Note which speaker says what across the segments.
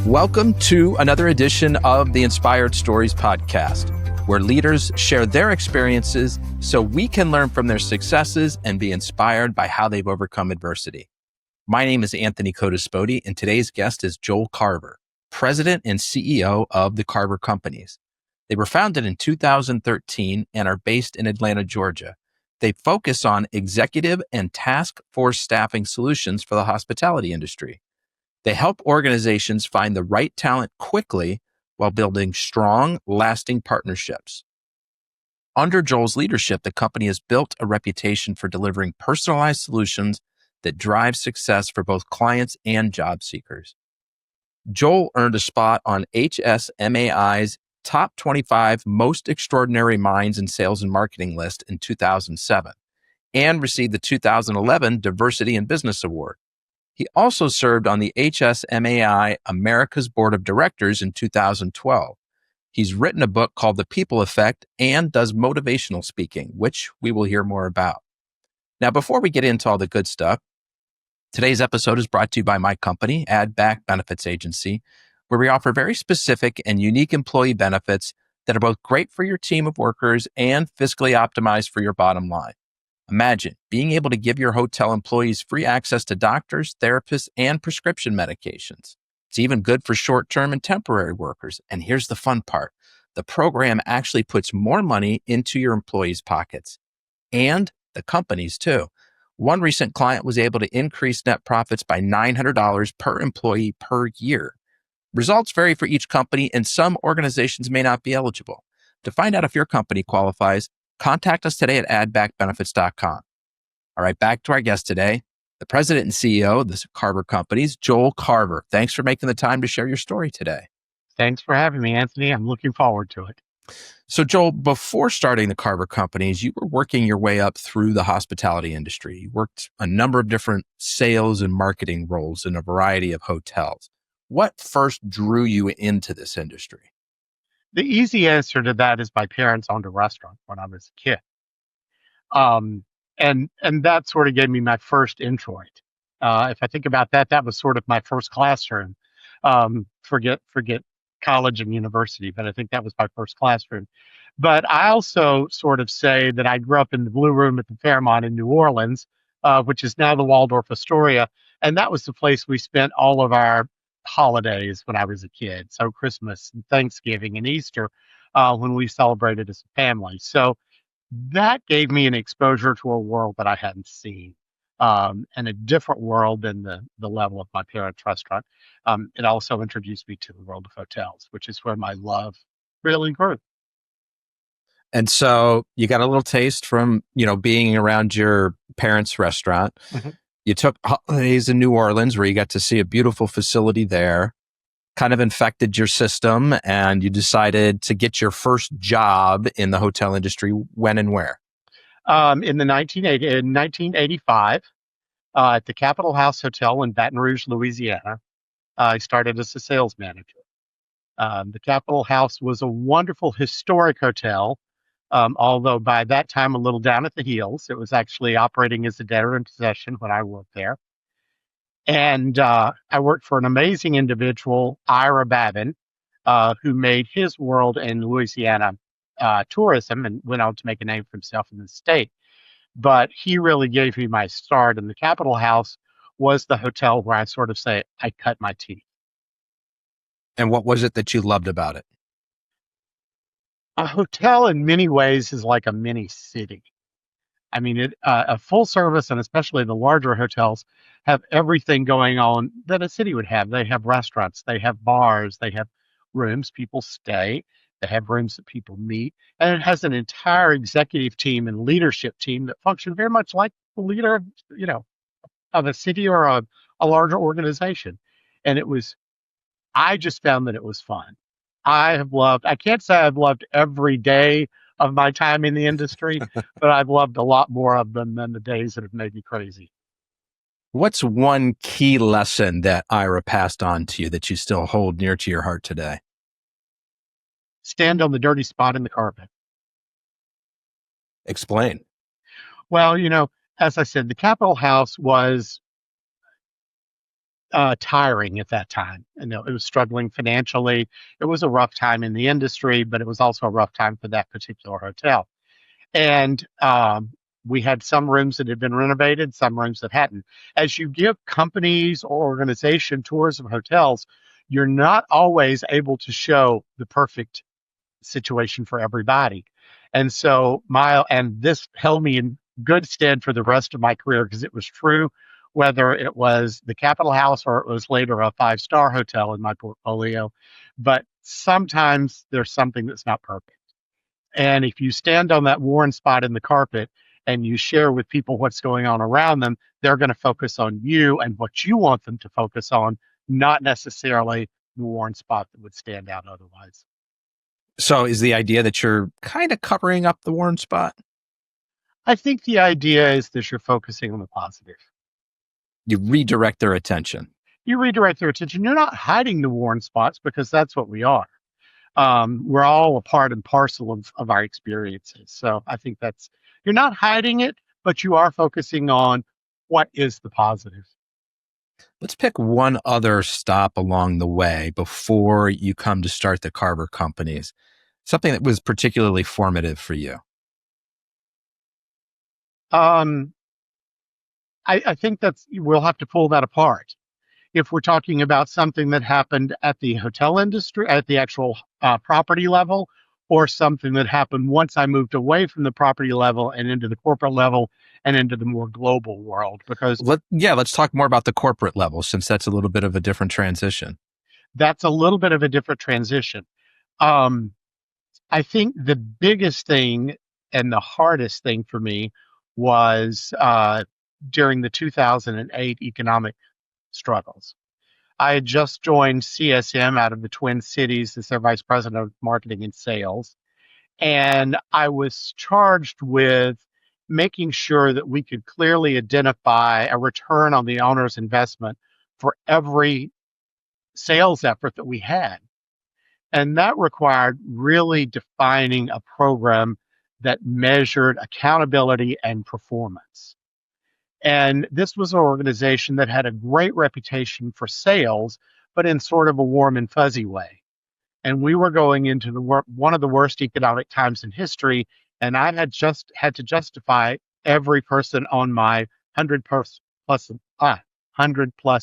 Speaker 1: Welcome to another edition of the Inspired Stories podcast, where leaders share their experiences so we can learn from their successes and be inspired by how they've overcome adversity. My name is Anthony Codispoti, and today's guest is Joel Carver, President and CEO of the Carver Companies. They were founded in 2013 and are based in Atlanta, Georgia. They focus on executive and task force staffing solutions for the hospitality industry. They help organizations find the right talent quickly while building strong, lasting partnerships. Under Joel's leadership, the company has built a reputation for delivering personalized solutions that drive success for both clients and job seekers. Joel earned a spot on HSMAI's Top 25 Most Extraordinary Minds in Sales and Marketing list in 2007 and received the 2011 Diversity in Business Award. He also served on the HSMAI America's Board of Directors in 2012. He's written a book called The People Effect and does motivational speaking, which we will hear more about. Now, before we get into all the good stuff, today's episode is brought to you by my company, Add Back Benefits Agency, where we offer very specific and unique employee benefits that are both great for your team of workers and fiscally optimized for your bottom line. Imagine being able to give your hotel employees free access to doctors, therapists, and prescription medications. It's even good for short-term and temporary workers. And here's the fun part. The program actually puts more money into your employees' pockets and the companies too. One recent client was able to increase net profits by $900 per employee per year. Results vary for each company, and some organizations may not be eligible. To find out if your company qualifies, contact us today at addbackbenefits.com. All right, back to our guest today, the president and CEO of the Carver Companies, Joel Carver. Thanks for making the time to share your story today.
Speaker 2: Thanks for having me, Anthony. I'm looking forward to it.
Speaker 1: So, Joel, before starting the Carver Companies, you were working your way up through the hospitality industry. You worked a number of different sales and marketing roles in a variety of hotels. What first drew you into this industry?
Speaker 2: The easy answer to that is my parents owned a restaurant when I was a kid. And that sort of gave me my first introit. If I think about that, that was sort of my first classroom. Forget college and university, but I think that was my first classroom. But I also sort of say that I grew up in the Blue Room at the Fairmont in New Orleans, which is now the Waldorf Astoria. And that was the place we spent all of our holidays when I was a kid. So Christmas and Thanksgiving and Easter when we celebrated as a family. So that gave me an exposure to a world that I hadn't seen and a different world than the level of my parents' restaurant. It also introduced me to the world of hotels, which is where my love really grew.
Speaker 1: And so you got a little taste from, being around your parents' restaurant.
Speaker 2: Mm-hmm.
Speaker 1: You took holidays in New Orleans where you got to see a beautiful facility there, kind of infected your system, and you decided to get your first job in the hotel industry. When and where?
Speaker 2: In 1985, at the Capitol House Hotel in Baton Rouge, Louisiana, I started as a sales manager. The Capitol House was a wonderful historic hotel, although by that time a little down at the heels. It was actually operating as a debtor in possession when I worked there. And I worked for an amazing individual, Ira Babin, who made his world in Louisiana tourism and went on to make a name for himself in the state. But he really gave me my start, and the Capitol House was the hotel where I sort of say I cut my teeth.
Speaker 1: And what was it that you loved about it?
Speaker 2: A hotel in many ways is like a mini city. I mean, a full service, and especially the larger hotels, have everything going on that a city would have. They have restaurants, they have bars, they have rooms people stay, they have rooms that people meet, and it has an entire executive team and leadership team that function very much like the leader of a city or a larger organization. And I just found that it was fun. I can't say I've loved every day of my time in the industry, but I've loved a lot more of them than the days that have made me crazy.
Speaker 1: What's one key lesson that Ira passed on to you that you still hold near to your heart today?
Speaker 2: Stand on the dirty spot in the carpet.
Speaker 1: Explain.
Speaker 2: Well, as I said, the Capitol House was tiring at that time. And it was struggling financially. It was a rough time in the industry, but it was also a rough time for that particular hotel. And we had some rooms that had been renovated, some rooms that hadn't. As you give companies or organization tours of hotels, you're not always able to show the perfect situation for everybody. And so this held me in good stead for the rest of my career because it was true whether it was the Capitol House or it was later a five-star hotel in my portfolio. But sometimes there's something that's not perfect. And if you stand on that worn spot in the carpet and you share with people what's going on around them, they're going to focus on you and what you want them to focus on, not necessarily the worn spot that would stand out otherwise.
Speaker 1: So is the idea that you're kind of covering up the worn spot?
Speaker 2: I think the idea is that you're focusing on the positive.
Speaker 1: You redirect their attention.
Speaker 2: You redirect their attention. You're not hiding the worn spots because that's what we are. We're all a part and parcel of our experiences. So I think you're not hiding it, but you are focusing on what is the positive.
Speaker 1: Let's pick one other stop along the way before you come to start the Carver companies. Something that was particularly formative for you.
Speaker 2: I think we'll have to pull that apart. If we're talking about something that happened at the hotel industry, at the actual property level, or something that happened once I moved away from the property level and into the corporate level and into the more global world. Because
Speaker 1: let's talk more about the corporate level, since that's a little bit of a different transition.
Speaker 2: That's a little bit of a different transition. I think the biggest thing and the hardest thing for me was during the 2008 economic struggles. I had just joined CSM out of the Twin Cities as their vice president of marketing and sales. And I was charged with making sure that we could clearly identify a return on the owner's investment for every sales effort that we had. And that required really defining a program that measured accountability and performance. And this was an organization that had a great reputation for sales, but in sort of a warm and fuzzy way. And we were going into one of the worst economic times in history, and I had to justify every person on my 100+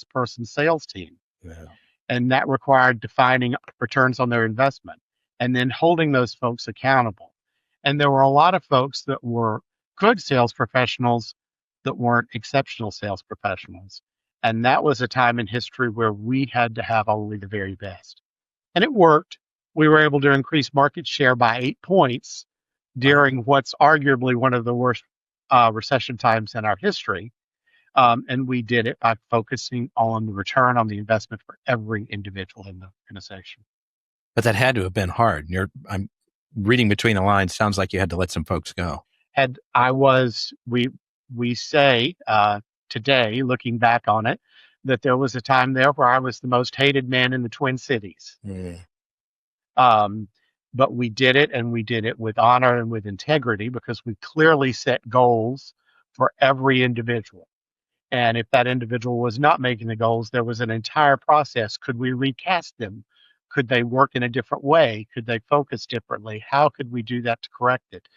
Speaker 2: person sales team.
Speaker 1: Yeah.
Speaker 2: And that required defining returns on their investment and then holding those folks accountable. And there were a lot of folks that were good sales professionals that weren't exceptional sales professionals. And that was a time in history where we had to have only the very best. And it worked. We were able to increase market share by 8 points during what's arguably one of the worst recession times in our history. And we did it by focusing on the return on the investment for every individual in the organization.
Speaker 1: But that had to have been hard. I'm reading between the lines. Sounds like you had to let some folks go.
Speaker 2: We say today, looking back on it, that there was a time there where I was the most hated man in the Twin Cities. But we did it, and we did it with honor and with integrity because we clearly set goals for every individual. And if that individual was not making the goals, there was an entire process. Could we recast them? Could they work in a different way? Could they focus differently? How could we do that to correct it?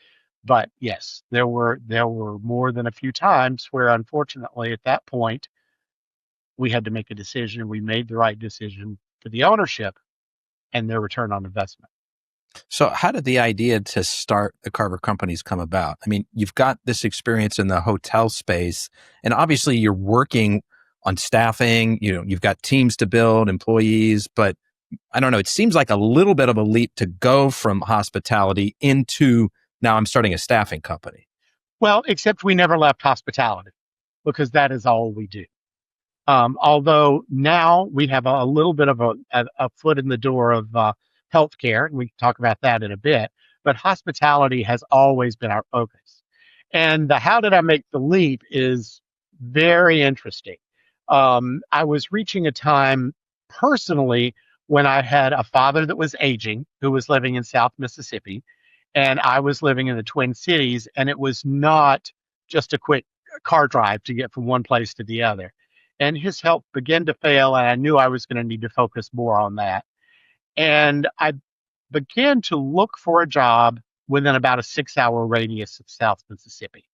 Speaker 2: But yes, there were more than a few times where, unfortunately, at that point, we had to make a decision, and we made the right decision for the ownership and their return on investment.
Speaker 1: So how did the idea to start the Carver companies come about? I mean, you've got this experience in the hotel space, and obviously you're working on staffing, you've got teams to build, employees, but I don't know, it seems like a little bit of a leap to go from hospitality into now I'm starting a staffing company.
Speaker 2: Well, except we never left hospitality because that is all we do. Although now we have a little bit of a foot in the door of healthcare, and we can talk about that in a bit, but hospitality has always been our focus. And the how did I make the leap is very interesting. I was reaching a time personally when I had a father that was aging, who was living in South Mississippi, and I was living in the Twin Cities, and it was not just a quick car drive to get from one place to the other. and his health began to fail, and I knew I was going to need to focus more on that. And I began to look for a job within about a 6-hour radius of South Mississippi.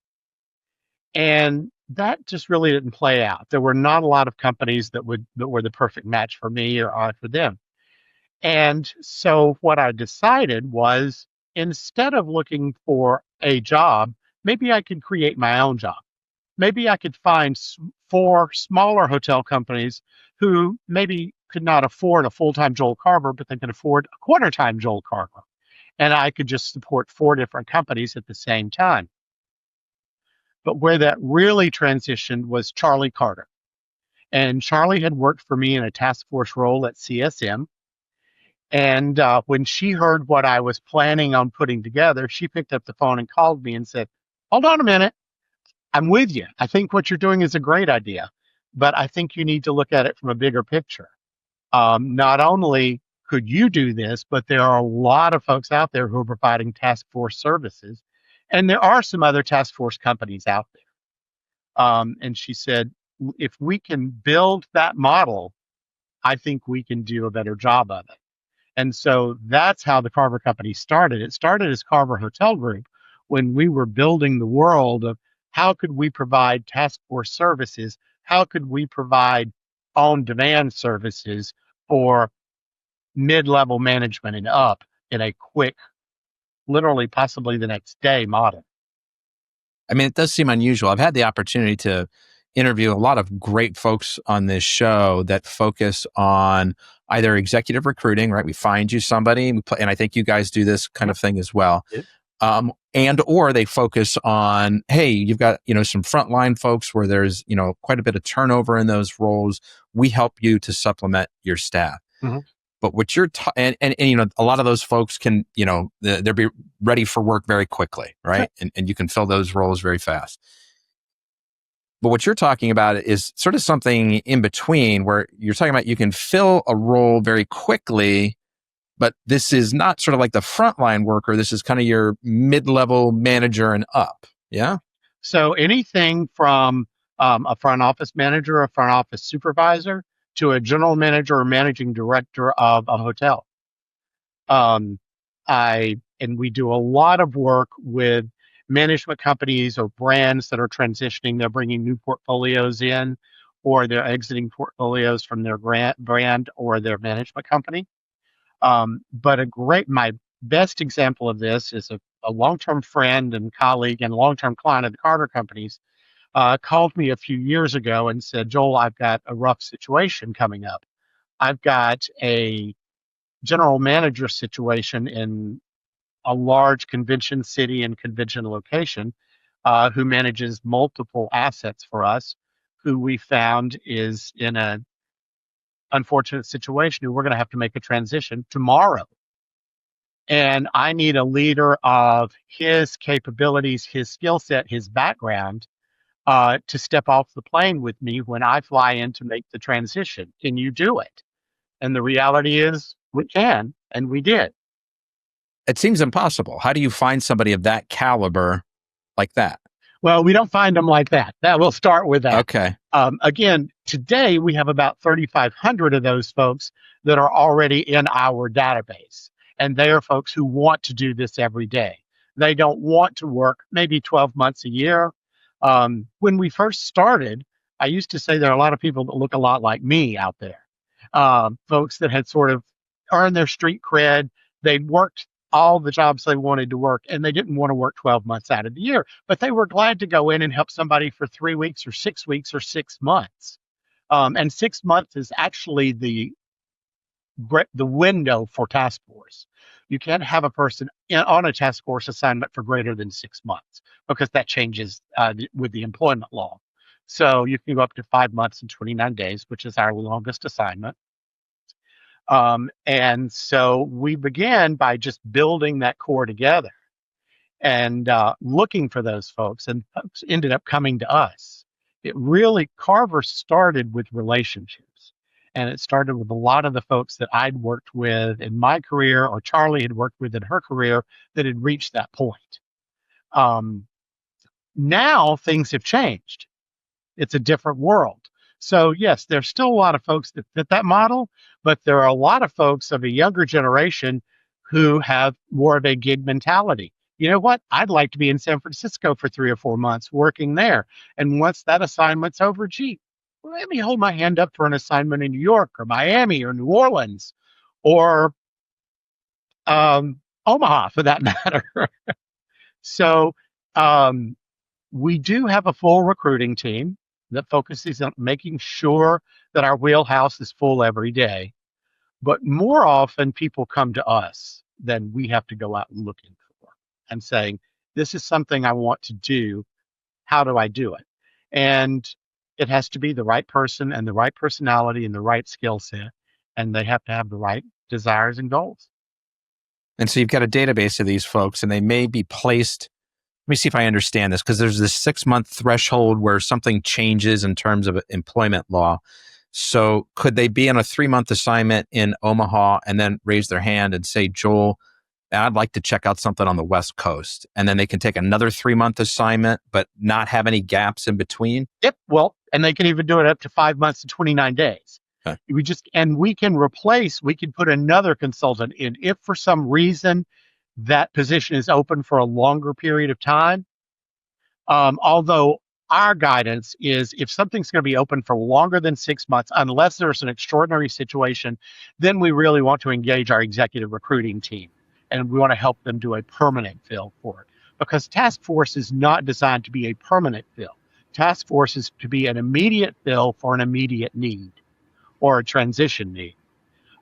Speaker 2: And that just really didn't play out. There were not a lot of companies that were the perfect match for me or I for them. And so what I decided was, instead of looking for a job, maybe I could create my own job. Maybe I could find 4 smaller hotel companies who maybe could not afford a full-time Joel Carver, but they could afford a quarter-time Joel Carver. And I could just support 4 different companies at the same time. But where that really transitioned was Charlie Carter. And Charlie had worked for me in a task force role at CSM. And when she heard what I was planning on putting together, she picked up the phone and called me and said, "Hold on a minute. I'm with you. I think what you're doing is a great idea, but I think you need to look at it from a bigger picture. Not only could you do this, but there are a lot of folks out there who are providing task force services, and there are some other task force companies out there." And she said, "If we can build that model, I think we can do a better job of it." And so that's how the Carver Company started. It started as Carver Hotel Group when we were building the world of how could we provide task force services? How could we provide on-demand services for mid-level management and up in a quick, literally possibly the next day model?
Speaker 1: I mean, it does seem unusual. I've had the opportunity to interview a lot of great folks on this show that focus on either executive recruiting, right? We find you somebody, and I think you guys do this kind of thing as well.
Speaker 2: Yeah.
Speaker 1: And or they focus on, hey, you've got, some frontline folks where there's, quite a bit of turnover in those roles. We help you to supplement your staff.
Speaker 2: Mm-hmm.
Speaker 1: But what you're and a lot of those folks can, they'll be ready for work very quickly, right?
Speaker 2: Sure.
Speaker 1: And you can fill those roles very fast. But what you're talking about is sort of something in between, where you're talking about you can fill a role very quickly, but this is not sort of like the frontline worker. This is kind of your mid-level manager and up. Yeah.
Speaker 2: So anything from a front office manager, a front office supervisor, to a general manager or managing director of a hotel. And we do a lot of work with management companies or brands that are transitioning. They're bringing new portfolios in, or they're exiting portfolios from their brand or their management company. But my best example of this is a long-term friend and colleague and long-term client of the Carter companies called me a few years ago and said, "Joel, I've got a rough situation coming up. I've got a general manager situation in a large convention city and convention location who manages multiple assets for us, who we found is in an unfortunate situation, who we're going to have to make a transition tomorrow. And I need a leader of his capabilities, his skill set, his background to step off the plane with me when I fly in to make the transition. Can you do it?" And the reality is we can, and we did.
Speaker 1: It seems impossible. How do you find somebody of that caliber like that?
Speaker 2: Well, we don't find them like that. We'll start with that.
Speaker 1: Okay.
Speaker 2: Again, today we have about 3,500 of those folks that are already in our database. And they are folks who want to do this every day. They don't want to work maybe 12 months a year. When we first started, I used to say there are a lot of people that look a lot like me out there. Folks that had sort of earned their street cred. They'd worked all the jobs they wanted to work, and they didn't want to work 12 months out of the year, but they were glad to go in and help somebody for 3 weeks or 6 weeks or 6 months. And 6 months is actually the window for task force. You can't have a person on a task force assignment for greater than 6 months, because that changes with the employment law. So you can go up to 5 months and 29 days, which is our longest assignment. And so we began by just building that core together and looking for those folks, and folks ended up coming to us. Carver started with relationships, and it started with a lot of the folks that I'd worked with in my career, or Charlie had worked with in her career, that had reached that point. Now things have changed. It's a different world. So yes, there's still a lot of folks that fit that model, but there are a lot of folks of a younger generation who have more of a gig mentality. You know what? I'd like to be in San Francisco for 3 or 4 months working there. And once that assignment's over, gee, let me hold my hand up for an assignment in New York or Miami or New Orleans or Omaha for that matter. So um, we do have a full recruiting team that focuses on making sure that our wheelhouse is full every day. But more often, people come to us than we have to go out looking for and saying, this is something I want to do. How do I do it? And it has to be the right person and the right personality and the right skill set. And they have to have the right desires and goals.
Speaker 1: And so you've got a database of these folks, and they may be placed. Let me see if I understand this, because there's this 6-month threshold where something changes in terms of employment law. So could they be on a 3-month assignment in Omaha and then raise their hand and say, Joel, I'd like to check out something on the West Coast. And then they can take another 3-month assignment, but not have any gaps in between?
Speaker 2: Yep. Well, and they can even do it up to 5 months and 29 days.
Speaker 1: Okay.
Speaker 2: We can put another consultant in if for some reason that position is open for a longer period of time. Although our guidance is if something's going to be open for longer than 6 months, unless there's an extraordinary situation, then we really want to engage our executive recruiting team. And we want to help them do a permanent fill for it. Because task force is not designed to be a permanent fill. Task force is to be an immediate fill for an immediate need or a transition need.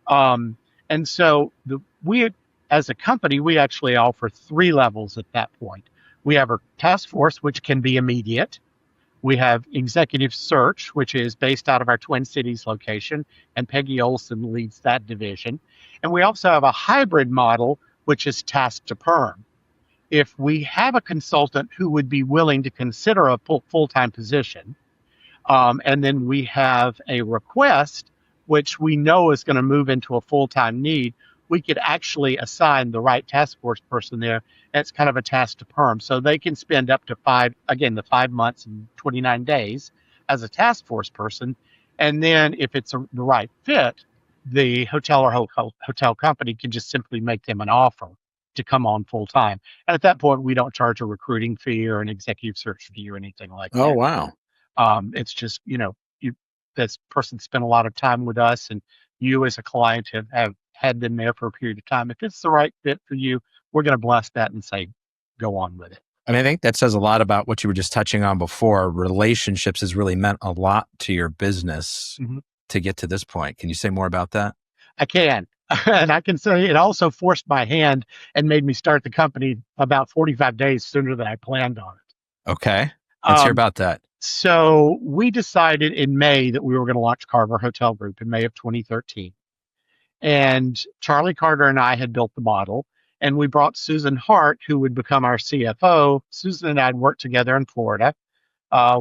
Speaker 2: And so we, as a company, we actually offer 3 levels at that point. We have a task force, which can be immediate. We have executive search, which is based out of our Twin Cities location, and Peggy Olson leads that division. And we also have a hybrid model, which is task to perm. If we have a consultant who would be willing to consider a full-time position, and then we have a request, which we know is going to move into a full-time need, we could actually assign the right task force person there. That's kind of a task to perm. So they can spend up to 5 months and 29 days as a task force person. And then if it's the right fit, the hotel or hotel company can just simply make them an offer to come on full time. And at that point, we don't charge a recruiting fee or an executive search fee or anything like that.
Speaker 1: Oh, wow.
Speaker 2: It's just, this person spent a lot of time with us, and you as a client have had them there for a period of time. If it's the right fit for you, we're going to bless that and say, go on with it.
Speaker 1: I mean, I think that says a lot about what you were just touching on before. Relationships has really meant a lot to your business to get to this point. Can you say more about that?
Speaker 2: I can. And I can say it also forced my hand and made me start the company about 45 days sooner than I planned on it.
Speaker 1: Okay. Let's hear about that.
Speaker 2: So we decided in May that we were going to launch Carver Hotel Group in May of 2013. And Charlie Carter and I had built the model, and we brought Susan Hart, who would become our CFO. Susan and I had worked together in Florida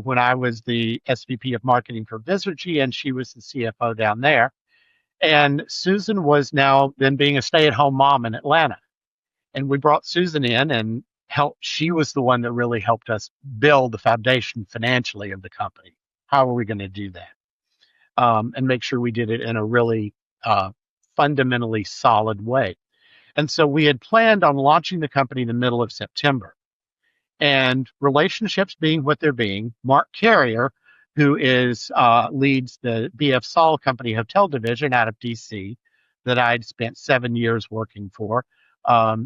Speaker 2: when I was the SVP of marketing for Visergy, and she was the CFO down there. And Susan was now then being a stay-at-home mom in Atlanta. And we brought Susan in and she was the one that really helped us build the foundation financially of the company. How are we going to do that? And make sure we did it in a really fundamentally solid way. And so we had planned on launching the company in the middle of September. And relationships being what they're being, Mark Carrier, who leads the BF Saul Company Hotel Division out of DC, that I'd spent 7 years working for,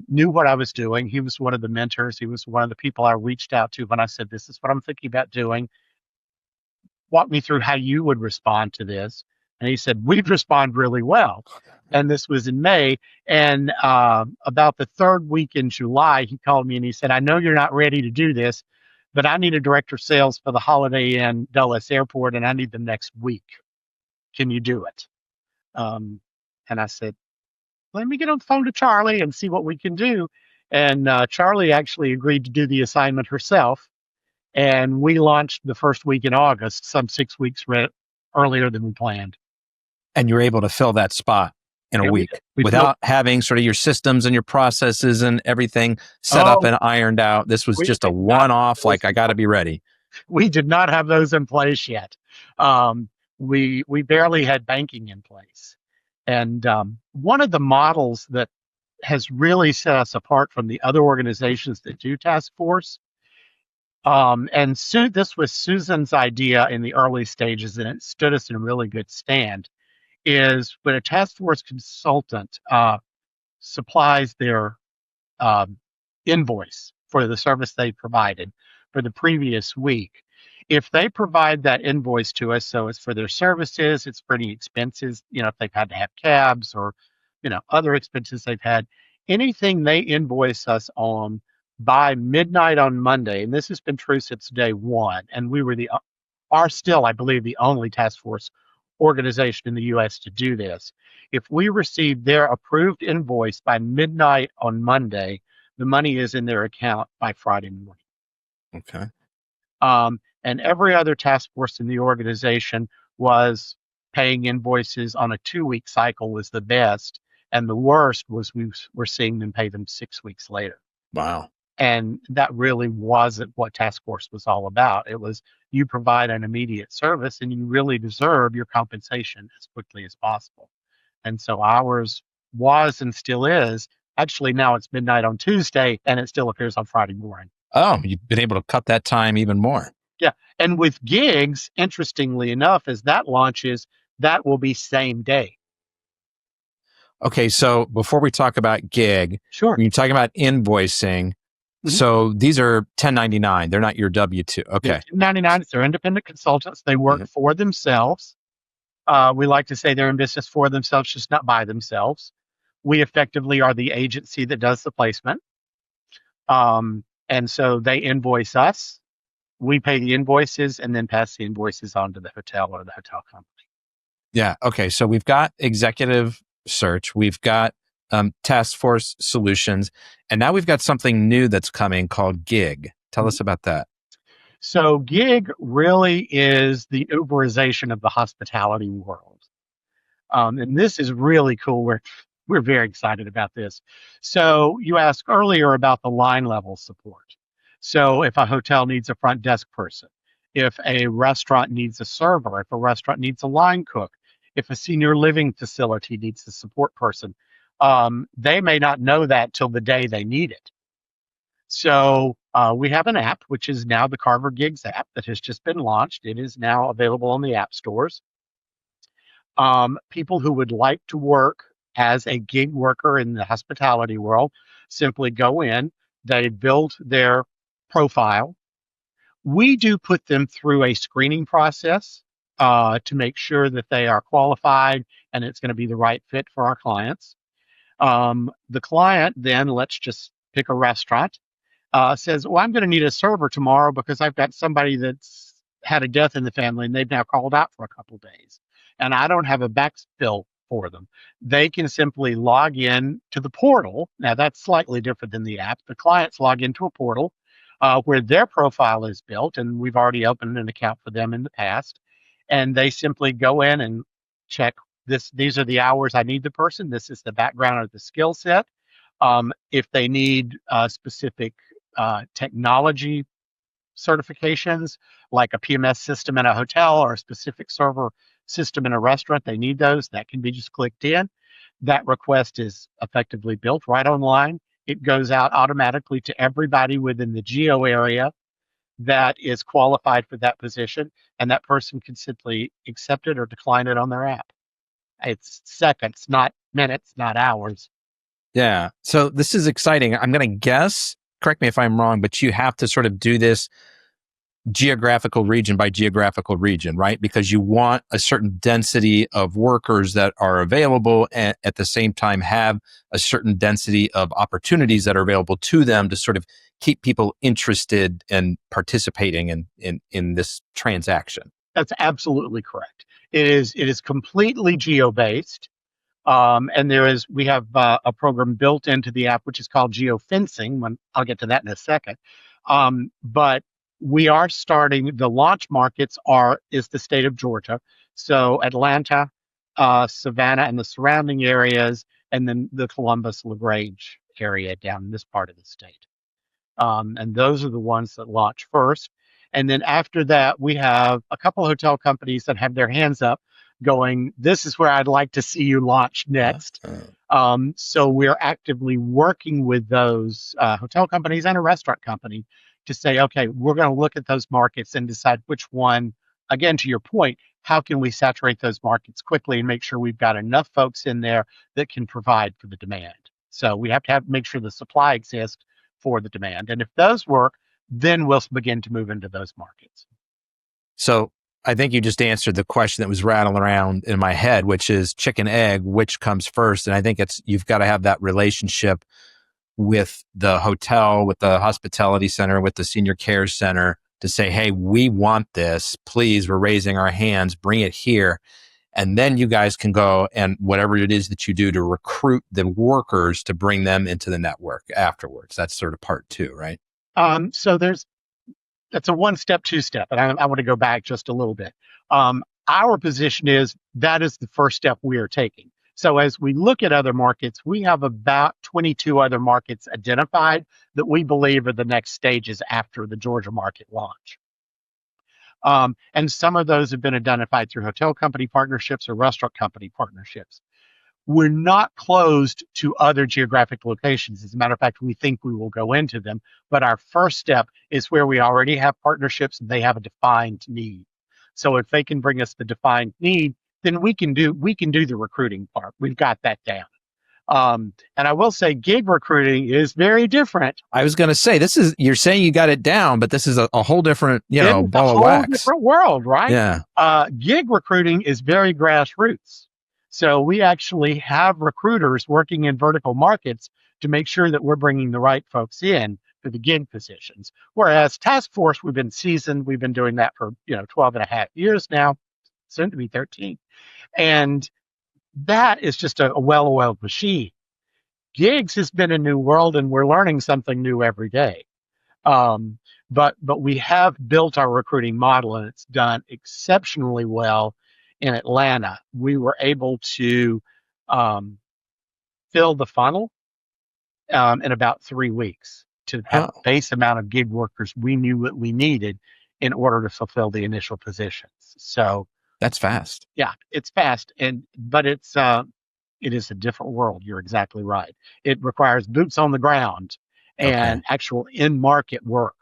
Speaker 2: knew what I was doing. He was one of the mentors. He was one of the people I reached out to when I said, this is what I'm thinking about doing. Walk me through how you would respond to this. And he said, we'd respond really well. And this was in May. And about the 3rd week in July, he called me and he said, I know you're not ready to do this, but I need a director of sales for the Holiday Inn Dulles Airport, and I need them next week. Can you do it? And I said, let me get on the phone to Charlie and see what we can do. And Charlie actually agreed to do the assignment herself. And we launched the first week in August, some 6 weeks earlier than we planned.
Speaker 1: And you were able to fill that spot in a week without having sort of your systems and your processes and everything set up and ironed out. This was just a one-off, like, I got to be ready.
Speaker 2: We did not have those in place yet. we barely had banking in place. And one of the models that has really set us apart from the other organizations that do task force, this was Susan's idea in the early stages, and it stood us in a really good stand, is when a task force consultant supplies their um, invoice for the service they provided for the previous week. If they provide that invoice to us, so it's for their services, it's for any expenses, if they've had to have cabs or, other expenses they've had, anything they invoice us on by midnight on Monday, and this has been true since day one, and we are still, I believe, the only task force organization in the U.S. to do this. If we receive their approved invoice by midnight on Monday, the money is in their account by Friday morning.
Speaker 1: Okay.
Speaker 2: And every other task force in the organization was paying invoices on a 2-week cycle was the best. And the worst was we were seeing them pay them 6 weeks later.
Speaker 1: Wow.
Speaker 2: And that really wasn't what task force was all about. It was you provide an immediate service and you really deserve your compensation as quickly as possible. And so ours was and still is. Actually, now it's midnight on Tuesday and it still appears on Friday morning.
Speaker 1: Oh, you've been able to cut that time even more.
Speaker 2: Yeah. And with gigs, interestingly enough, as that launches, that will be same day.
Speaker 1: Okay. So before we talk about gig,
Speaker 2: Sure.
Speaker 1: you're talking about invoicing. So these are 1099. They're not your W-2. Okay.
Speaker 2: 1099, they're independent consultants. They work for themselves. We like to say they're in business for themselves, just not by themselves. We effectively are the agency that does the placement. And so they invoice us. We pay the invoices and then pass the invoices on to the hotel or the hotel company.
Speaker 1: Yeah. Okay. So we've got executive search. We've got task force solutions. And now we've got something new that's coming called gig. Tell us about that.
Speaker 2: So gig really is the Uberization of the hospitality world. And this is really cool. We're very excited about this. So you asked earlier about the line level support. So if a hotel needs a front desk person, if a restaurant needs a server, if a restaurant needs a line cook, if a senior living facility needs a support person, they may not know that till the day they need it. So we have an app, which is now the Carver Gigs app that has just been launched. It is now available on the app stores. People who would like to work as a gig worker in the hospitality world simply go in, they build their profile. We do put them through a screening process to make sure that they are qualified and it's going to be the right fit for our clients. The client then, let's just pick a restaurant, says, well, I'm going to need a server tomorrow because I've got somebody that's had a death in the family and they've now called out for a couple of days. And I don't have a backfill for them. They can simply log in to the portal. Now, that's slightly different than the app. The clients log into a portal where their profile is built, and we've already opened an account for them in the past. And they simply go in and check these are the hours I need the person. This is the background or the skill set. If they need specific technology certifications, like a PMS system in a hotel or a specific server system in a restaurant, they need those. That can be just clicked in. That request is effectively built right online. It goes out automatically to everybody within the geo area that is qualified for that position, and that person can simply accept it or decline it on their app. It's seconds, not minutes, not hours.
Speaker 1: Yeah. So this is exciting. I'm going to guess, correct me if I'm wrong, but you have to sort of do this geographical region by geographical region, right? Because you want a certain density of workers that are available and at the same time have a certain density of opportunities that are available to them to sort of keep people interested and participating in this transaction.
Speaker 2: That's absolutely correct. It is completely geo-based. And we have a program built into the app, which is called geo-fencing. I'll get to that in a second. But we are starting, the launch markets is the state of Georgia. So Atlanta, Savannah and the surrounding areas, and then the Columbus, LaGrange area down in this part of the state. And those are the ones that launch first. And then after that, we have a couple of hotel companies that have their hands up going, this is where I'd like to see you launch next. So we're actively working with those hotel companies and a restaurant company to say, okay, we're going to look at those markets and decide which one, again, to your point, how can we saturate those markets quickly and make sure we've got enough folks in there that can provide for the demand. So we have to make sure the supply exists for the demand. And if those work, then we'll begin to move into those markets.
Speaker 1: So I think you just answered the question that was rattling around in my head, which is chicken, egg, which comes first? And I think you've got to have that relationship with the hotel, with the hospitality center, with the senior care center to say, hey, we want this. Please, we're raising our hands, bring it here. And then you guys can go and whatever it is that you do to recruit the workers to bring them into the network afterwards. That's sort of part two, right?
Speaker 2: So that's a 1-step, 2-step, and I want to go back just a little bit. Our position is that is the first step we are taking. So as we look at other markets, we have about 22 other markets identified that we believe are the next stages after the Georgia market launch. And some of those have been identified through hotel company partnerships or restaurant company partnerships. We're not closed to other geographic locations. As a matter of fact, we think we will go into them. But our first step is where we already have partnerships and they have a defined need. So if they can bring us the defined need, then we can do the recruiting part. We've got that down. And I will say gig recruiting is very different.
Speaker 1: I was going to say, you're saying you got it down, but this is a whole different, ball of wax.
Speaker 2: Different world, right?
Speaker 1: Yeah.
Speaker 2: Gig recruiting is very grassroots. So we actually have recruiters working in vertical markets to make sure that we're bringing the right folks in for the gig positions. Whereas task force, we've been seasoned. We've been doing that for 12 and a half years now, soon to be 13. And that is just a well-oiled machine. Gigs has been a new world, and we're learning something new every day. But we have built our recruiting model, and it's done exceptionally well in Atlanta. We were able to fill the funnel in about 3 weeks to have the base amount of gig workers we knew what we needed in order to fulfill the initial positions. So
Speaker 1: that's fast.
Speaker 2: Yeah, it's fast, but it is a different world. You're exactly right. It requires boots on the ground and actual in-market work.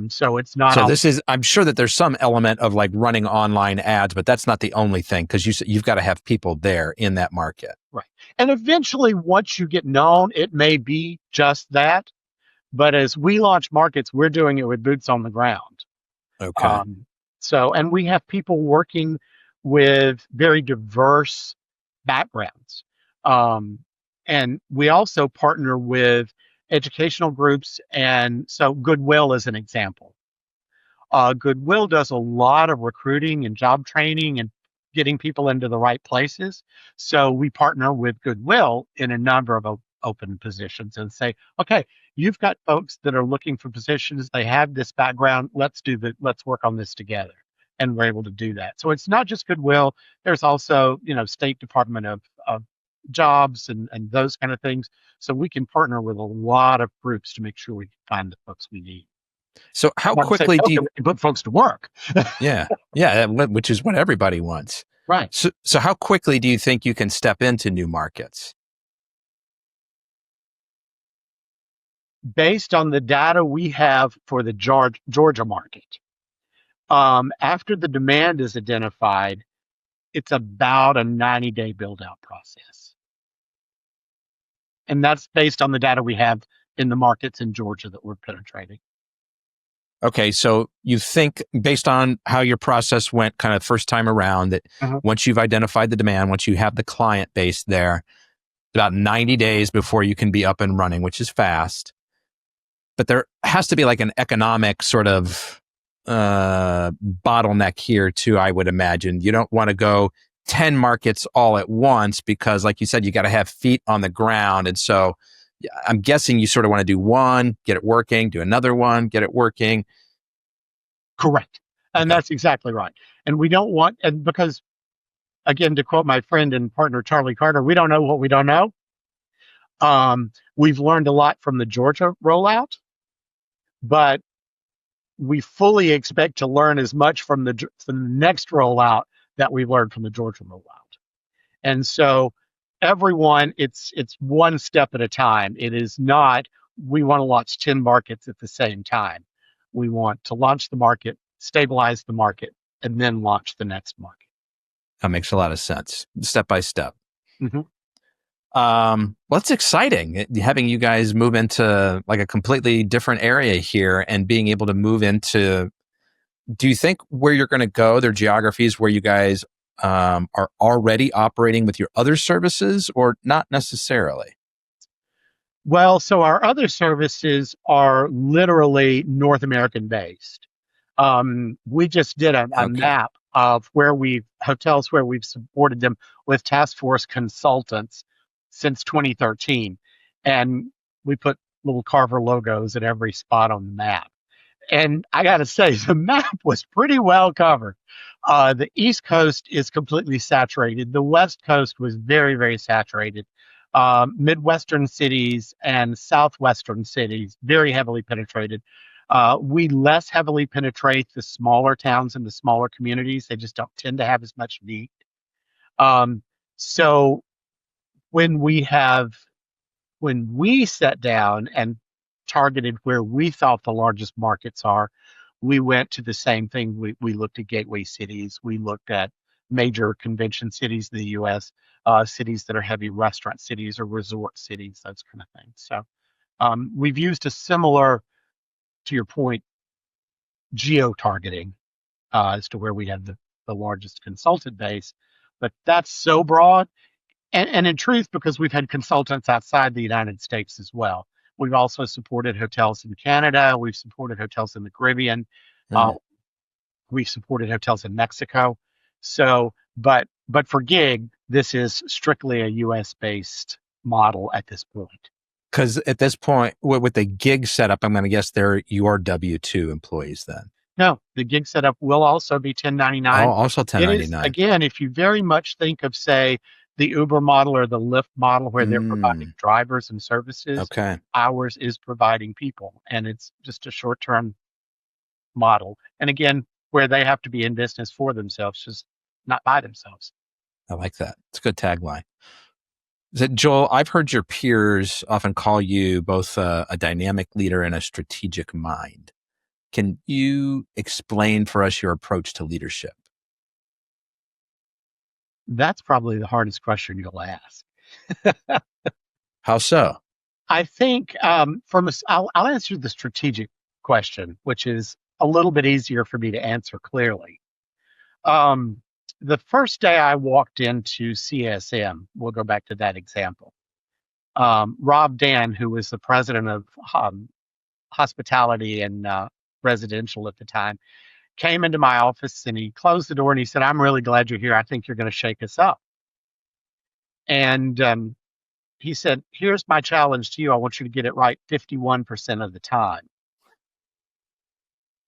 Speaker 2: So it's not.
Speaker 1: So I'm sure that there's some element of like running online ads, but that's not the only thing because you've got to have people there in that market.
Speaker 2: Right. And eventually, once you get known, it may be just that. But as we launch markets, we're doing it with boots on the ground.
Speaker 1: Okay.
Speaker 2: And we have people working with very diverse backgrounds. And we also partner with educational groups. And so Goodwill is an example. Goodwill does a lot of recruiting and job training and getting people into the right places. So we partner with Goodwill in a number of open positions and say, okay, you've got folks that are looking for positions. They have this background. Let's work on this together. And we're able to do that. So it's not just Goodwill. There's also, State Department of Jobs and those kind of things. So we can partner with a lot of groups to make sure we can find the folks we need.
Speaker 1: So how quickly do you
Speaker 2: put folks to work?
Speaker 1: Yeah, which is what everybody wants.
Speaker 2: Right.
Speaker 1: So how quickly do you think you can step into new markets?
Speaker 2: Based on the data we have for the Georgia market, after the demand is identified, it's about a 90-day build-out process. And that's based on the data we have in the markets in Georgia that we're penetrating.
Speaker 1: Okay, so you think based on how your process went kind of first time around that once you've identified the demand, once you have the client base there, about 90 days before you can be up and running, which is fast. But there has to be like an economic sort of bottleneck here too, I would imagine. You don't want to go 10 markets all at once because like you said, you got to have feet on the ground. And so I'm guessing you sort of want to do one, get it working, do another one, get it working.
Speaker 2: Correct. And that's exactly right. And we don't want, and because again, to quote my friend and partner, Charlie Carter, we don't know what we don't know. We've learned a lot from the Georgia rollout, but we fully expect to learn as much from the next rollout that we learned from the Georgia rollout. And so everyone, it's one step at a time. It is not, we want to launch 10 markets at the same time. We want to launch the market, stabilize the market, and then launch the next market.
Speaker 1: That makes a lot of sense, step by step.
Speaker 2: Mm-hmm.
Speaker 1: Well, it's exciting having you guys move into like a completely different area here and being able to move into. Do you think where you're going to go, there are geographies where you guys are already operating with your other services, or not necessarily?
Speaker 2: Well, so our other services are literally North American based. We just did a
Speaker 1: Okay.
Speaker 2: map of hotels where we've supported them with task force consultants since 2013. And we put little Carver logos at every spot on the map. And I got to say, the map was pretty well covered. The East Coast is completely saturated. The West Coast was very, very saturated. Midwestern cities and Southwestern cities, very heavily penetrated. We less heavily penetrate the smaller towns and the smaller communities. They just don't tend to have as much need. So when we sat down and targeted where we thought the largest markets are, we went to the same thing. We looked at gateway cities. We looked at major convention cities in the U.S., cities that are heavy restaurant cities or resort cities, those kind of things. So we've used a similar, to your point, geo-targeting as to where we have the largest consultant base. But that's so broad. And in truth, because we've had consultants outside the United States as well. We've also supported hotels in Canada. We've supported hotels in the Caribbean. We've supported hotels in Mexico. So, but for gig, this is strictly a U.S. based model at this point.
Speaker 1: Because at this point, with the gig setup, I'm going to guess they're your W-2 employees then.
Speaker 2: No, the gig setup will also be 1099.
Speaker 1: Oh, also 1099.
Speaker 2: It is, again, if you very much think of, say, the Uber model or the Lyft model where they're providing drivers and services,
Speaker 1: okay,
Speaker 2: ours is providing people. And it's just a short-term model. And again, where they have to be in business for themselves, just not by themselves.
Speaker 1: I like that. It's a good tagline. Joel, I've heard your peers often call you both a dynamic leader and a strategic mind. Can you explain for us your approach to leadership?
Speaker 2: That's probably the hardest question you'll ask.
Speaker 1: How so?
Speaker 2: I think I'll answer the strategic question, which is a little bit easier for me to answer clearly. The first day I walked into CSM, we'll go back to that example. Rob Dan, who was the president of hospitality and residential at the time, came into my office and he closed the door and he said, "I'm really glad you're here. I think you're going to shake us up." And he said, "Here's my challenge to you. I want you to get it right 51% of the time."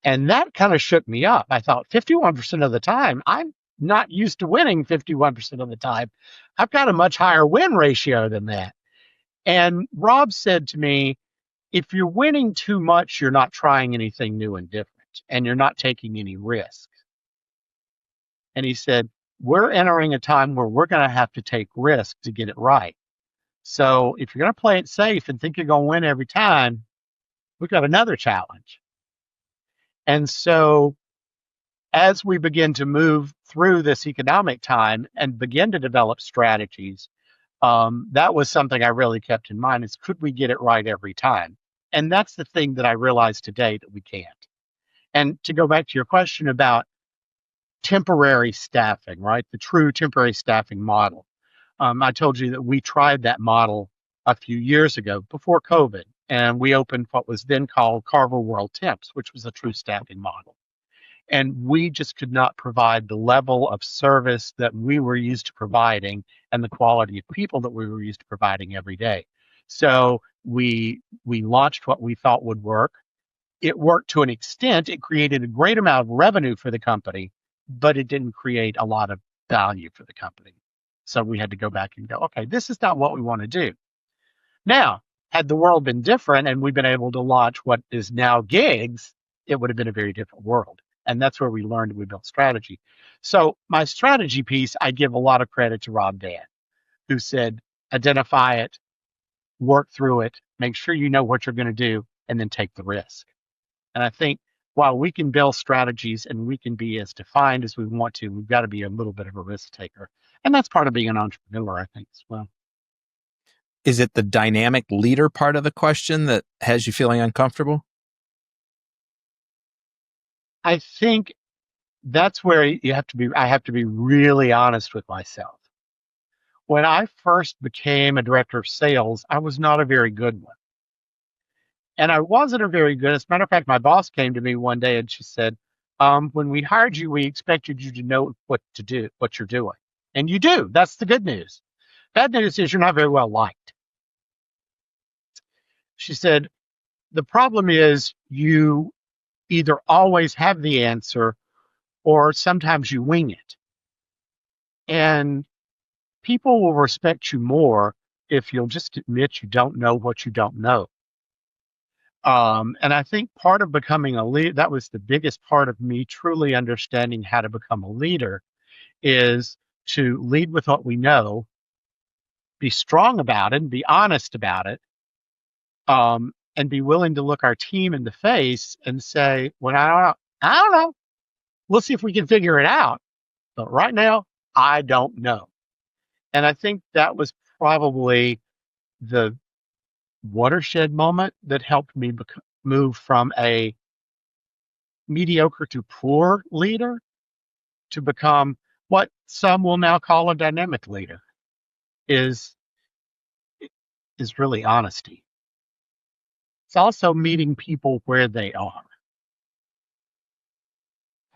Speaker 2: And that kind of shook me up. I thought, 51% of the time, I'm not used to winning 51% of the time. I've got a much higher win ratio than that. And Rob said to me, if you're winning too much, you're not trying anything new and different, and you're not taking any risk. And he said, we're entering a time where we're going to have to take risk to get it right. So if you're going to play it safe and think you're going to win every time, we've got another challenge. And so as we begin to move through this economic time and begin to develop strategies, that was something I really kept in mind is, could we get it right every time? And that's the thing that I realized today that we can't. And to go back to your question about temporary staffing, right? The true temporary staffing model. I told you that we tried that model a few years ago before COVID, and we opened what was then called Carver World Temps, which was a true staffing model. And we just could not provide the level of service that we were used to providing and the quality of people that we were used to providing every day. So we launched what we thought would work. It worked to an extent. It created a great amount of revenue for the company, but it didn't create a lot of value for the company. So we had to go back and go, okay, this is not what we want to do. Now, had the world been different and we've been able to launch what is now Gigs, it would have been a very different world. And that's where we learned we built strategy. So my strategy piece, I give a lot of credit to Rob Dan, who said, identify it, work through it, make sure you know what you're going to do, and then take the risk. And I think while we can build strategies and we can be as defined as we want to, we've got to be a little bit of a risk taker. And that's part of being an entrepreneur, I think, as well.
Speaker 1: Is it the dynamic leader part of the question that has you feeling uncomfortable?
Speaker 2: I think that's where I have to be really honest with myself. When I first became a director of sales, I was not a very good one. And I wasn't a very good, as a matter of fact, my boss came to me one day and she said, when we hired you, we expected you to know what to do, what you're doing. And you do. That's the good news. Bad news is you're not very well liked. She said, the problem is you either always have the answer or sometimes you wing it. And people will respect you more if you'll just admit you don't know what you don't know. And I think part of becoming a leader, that was the biggest part of me truly understanding how to become a leader, is to lead with what we know, be strong about it, and be honest about it, and be willing to look our team in the face and say, well, I don't know. We'll see if we can figure it out. But right now, I don't know. And I think that was probably the watershed moment that helped me move from a mediocre to poor leader to become what some will now call a dynamic leader, is really honesty. It's also meeting people where they are.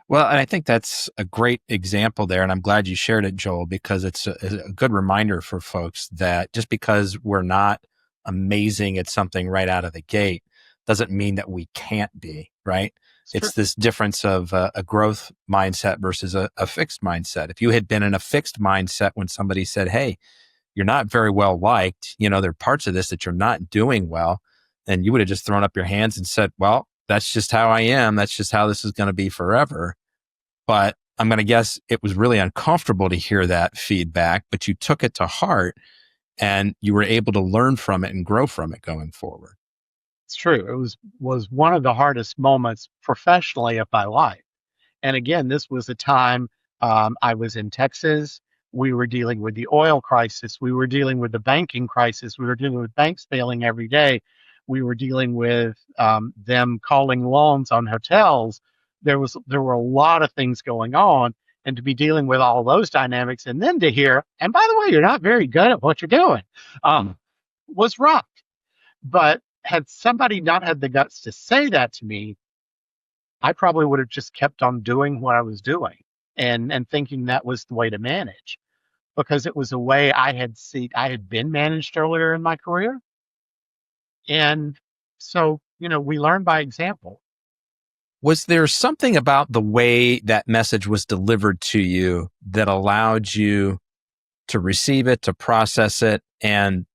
Speaker 1: Well, and I think that's a great example there. And I'm glad you shared it, Joel, because it's a good reminder for folks that just because we're not amazing at something right out of the gate doesn't mean that we can't be, right? It's this difference of a growth mindset versus a fixed mindset. If you had been in a fixed mindset when somebody said, hey, you're not very well liked, there are parts of this that you're not doing well, then you would have just thrown up your hands and said, well, that's just how I am. That's just how this is going to be forever. But I'm going to guess it was really uncomfortable to hear that feedback, but you took it to heart and you were able to learn from it and grow from it going forward.
Speaker 2: It's true. It was one of the hardest moments professionally of my life. And again, this was a time I was in Texas. We were dealing with the oil crisis. We were dealing with the banking crisis. We were dealing with banks failing every day. We were dealing with them calling loans on hotels. There were a lot of things going on, and to be dealing with all those dynamics, and then to hear, and by the way, you're not very good at what you're doing, was rough. But had somebody not had the guts to say that to me, I probably would have just kept on doing what I was doing and thinking that was the way to manage, because it was a way I had been managed earlier in my career. And so, we learn by example.
Speaker 1: Was there something about the way that message was delivered to you that allowed you to receive it, to process it, and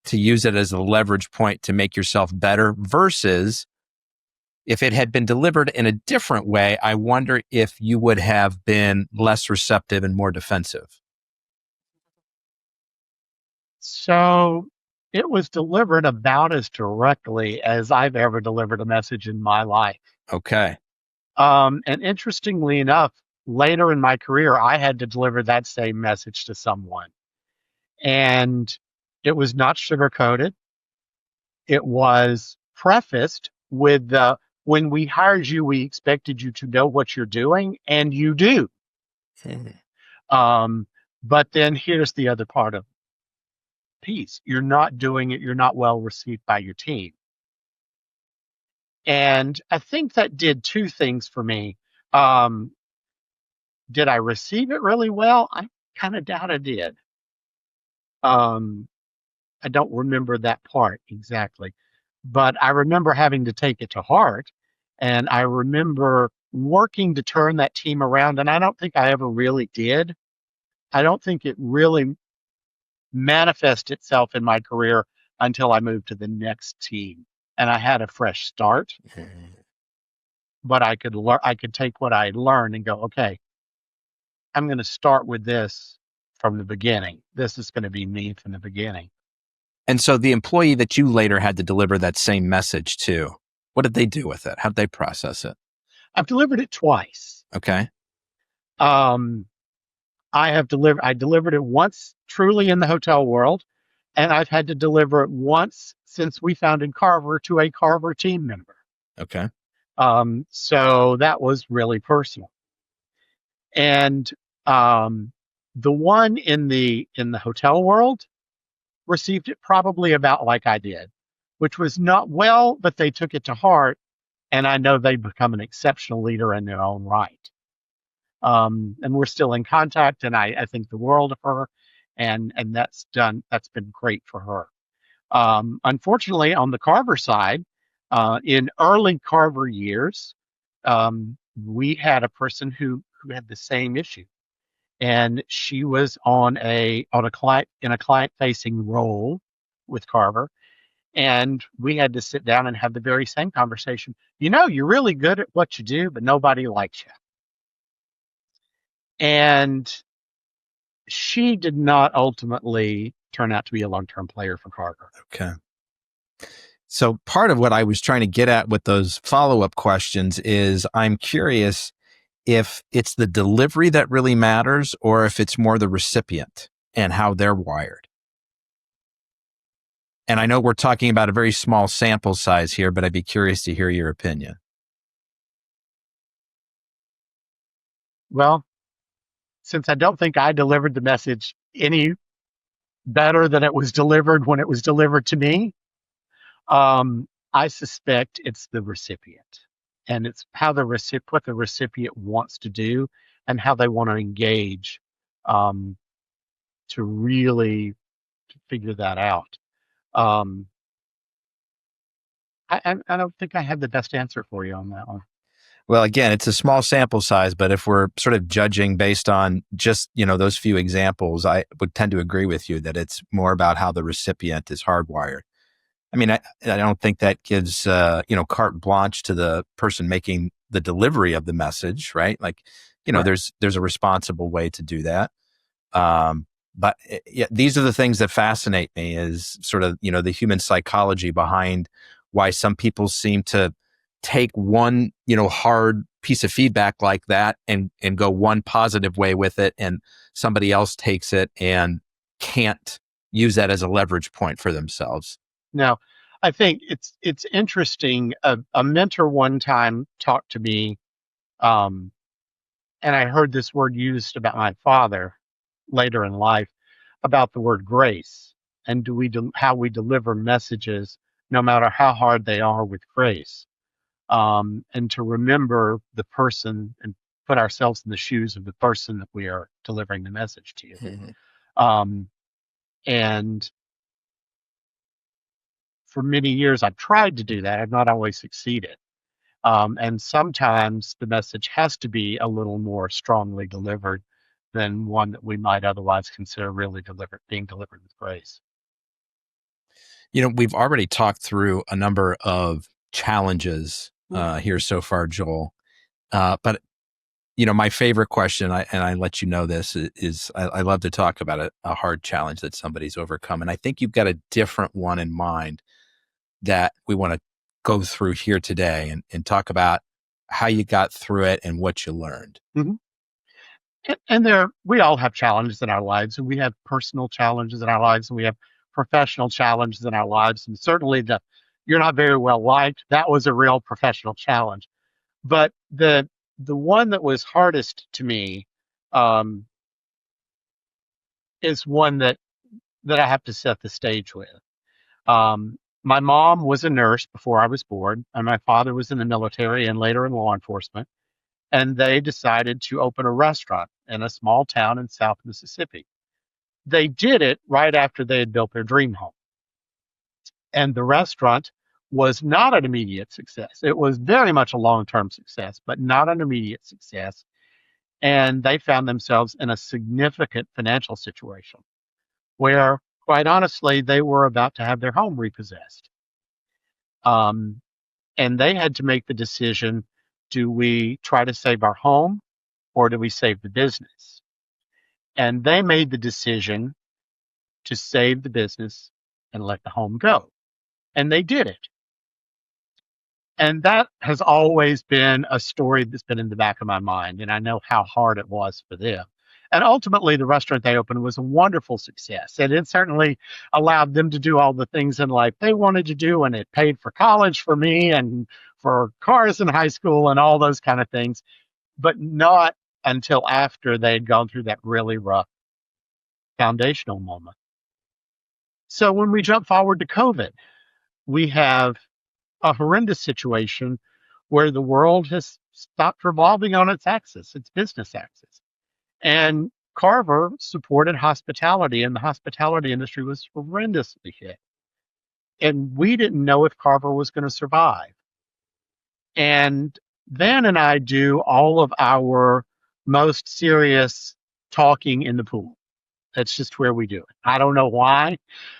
Speaker 1: to use it as a leverage point to make yourself better, versus if it had been delivered in a different way, I wonder if you would have been less receptive and more defensive?
Speaker 2: So it was delivered about as directly as I've ever delivered a message in my life.
Speaker 1: Okay.
Speaker 2: And interestingly enough, later in my career, I had to deliver that same message to someone. And it was not sugar-coated. It was prefaced with when we hired you, we expected you to know what you're doing, and you do. But then here's the other part of piece. You're not doing it. You're not well received by your team. And I think that did two things for me. Did I receive it really well? I kind of doubt I did. I don't remember that part exactly, but I remember having to take it to heart. And I remember working to turn that team around. And I don't think I ever really did. I don't think it really manifested itself in my career until I moved to the next team and I had a fresh start. but I could learn. I could take what I learned and go, okay, I'm going to start with this from the beginning. This is going to be me from the beginning.
Speaker 1: And so the employee that you later had to deliver that same message to, what did they do with it? How did they process it?
Speaker 2: I've delivered it twice.
Speaker 1: Okay.
Speaker 2: I delivered it once truly in the hotel world, and I've had to deliver it once since we founded Carver to a Carver team member.
Speaker 1: Okay.
Speaker 2: So that was really personal. And the one in the hotel world received it probably about like I did, which was not well, but they took it to heart, and I know they've become an exceptional leader in their own right. And we're still in contact, and I think the world of her, and that's been great for her. Unfortunately, on the Carver side, in early Carver years, we had a person who had the same issue, and she was on a client facing role with Carver, and we had to sit down and have the very same conversation. You're really good at what you do, but nobody likes you. And she did not ultimately turn out to be a long-term player for Carver.
Speaker 1: Okay. So part of what I was trying to get at with those follow-up questions is I'm curious if it's the delivery that really matters or if it's more the recipient and how they're wired. And I know we're talking about a very small sample size here, but I'd be curious to hear your opinion.
Speaker 2: Well, since I don't think I delivered the message any better than it was delivered when it was delivered to me, I suspect it's the recipient, and it's how what the recipient wants to do and how they want to engage to really figure that out. I don't think I have the best answer for you on that one.
Speaker 1: Well, again, it's a small sample size, but if we're sort of judging based on just, those few examples, I would tend to agree with you that it's more about how the recipient is hardwired. I mean, I don't think that gives, carte blanche to the person making the delivery of the message, right? Like,
Speaker 2: Right.
Speaker 1: there's a responsible way to do that. But yeah, these are the things that fascinate me is sort of, the human psychology behind why some people seem to take one, hard piece of feedback like that and go one positive way with it. And somebody else takes it and can't use that as a leverage point for themselves.
Speaker 2: Now, I think it's interesting. A mentor one time talked to me, and I heard this word used about my father later in life about the word grace, and how we deliver messages, no matter how hard they are, with grace, and to remember the person and put ourselves in the shoes of the person that we are delivering the message to. And for many years, I've tried to do that. I've not always succeeded. And sometimes the message has to be a little more strongly delivered than one that we might otherwise consider really being delivered with grace.
Speaker 1: We've already talked through a number of challenges here so far, Joel. But my favorite question, and I let you know this, is I love to talk about a hard challenge that somebody's overcome. And I think you've got a different one in mind that we want to go through here today and talk about how you got through it and what you learned.
Speaker 2: Mm-hmm. And we all have challenges in our lives, and we have personal challenges in our lives, and we have professional challenges in our lives. And certainly you're not very well liked. That was a real professional challenge. But the one that was hardest to me is one that I have to set the stage with. My mom was a nurse before I was born, and my father was in the military and later in law enforcement. And they decided to open a restaurant in a small town in South Mississippi. They did it right after they had built their dream home. And the restaurant was not an immediate success. It was very much a long-term success, but not an immediate success. And they found themselves in a significant financial situation where, quite honestly, they were about to have their home repossessed. And they had to make the decision, Do we try to save our home or do we save the business? And they made the decision to save the business and let the home go. And they did it. And that has always been a story that's been in the back of my mind. And I know how hard it was for them. And ultimately, the restaurant they opened was a wonderful success. And it certainly allowed them to do all the things in life they wanted to do. And it paid for college for me and for cars in high school and all those kind of things. But not until after they had gone through that really rough foundational moment. So when we jump forward to COVID, we have a horrendous situation where the world has stopped revolving on its axis, its business axis. And Carver supported hospitality, and the hospitality industry was horrendously hit. And we didn't know if Carver was going to survive. And Van and I do all of our most serious talking in the pool. That's just where we do it. I don't know why,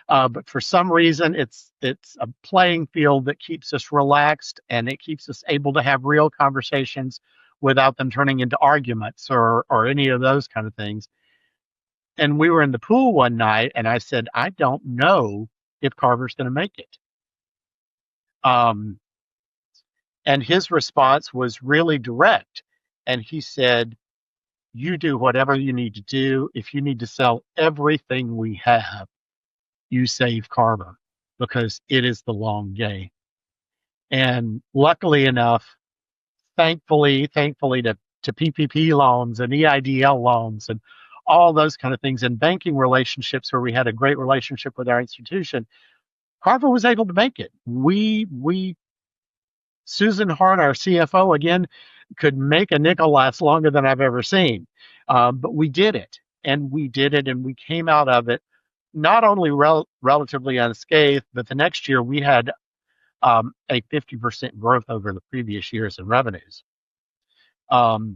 Speaker 2: but for some reason, it's a playing field that keeps us relaxed and it keeps us able to have real conversations without them turning into arguments or any of those kind of things. And we were in the pool one night, and I said, I don't know if Carver's going to make it. And his response was really direct, and he said, you do whatever you need to do. If you need to sell everything we have, you save Carver because it is the long game. And luckily enough, thankfully to PPP loans and EIDL loans and all those kind of things and banking relationships where we had a great relationship with our institution, Carver was able to make it. Susan Hart, our CFO, again, could make a nickel last longer than I've ever seen. But we did it, and we came out of it not only relatively unscathed, but the next year we had a 50% growth over the previous years in revenues. But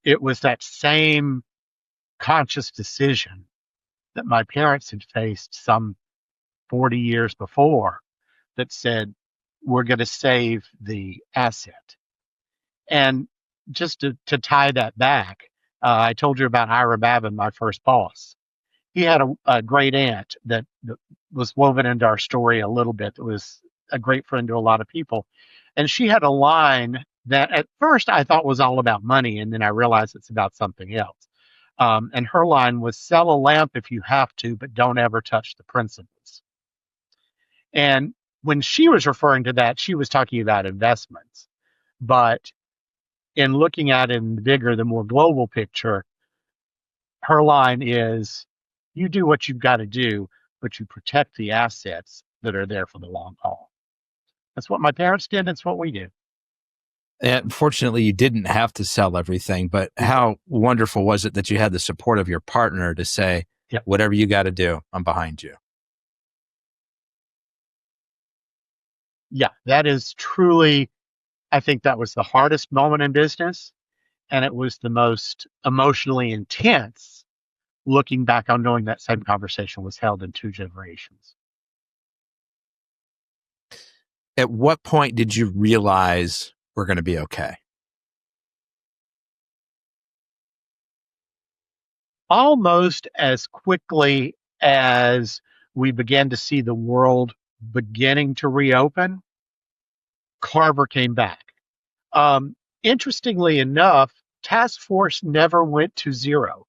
Speaker 2: it was that same conscious decision that my parents had faced some 40 years before that said, we're going to save the asset. And just to tie that back, I told you about Ira Babin, my first boss. He had a great aunt that was woven into our story a little bit, that was a great friend to a lot of people. And she had a line that at first I thought was all about money, and then I realized it's about something else. And her line was, sell a lamp if you have to, but don't ever touch the principles. And when she was referring to that, she was talking about investments. But in looking at it in the bigger, the more global picture, her line is, you do what you've got to do, but you protect the assets that are there for the long haul. That's what my parents did. That's what we do.
Speaker 1: And fortunately, you didn't have to sell everything, but how wonderful was it that you had the support of your partner to say, yep, whatever you got to do, I'm behind you.
Speaker 2: Yeah, that is truly, I think that was the hardest moment in business. And it was the most emotionally intense, looking back on knowing that same conversation was held in 2 generations.
Speaker 1: At what point did you realize we're going to be okay?
Speaker 2: Almost as quickly as we began to see the world beginning to reopen, Carver came back. Interestingly enough, task force never went to zero.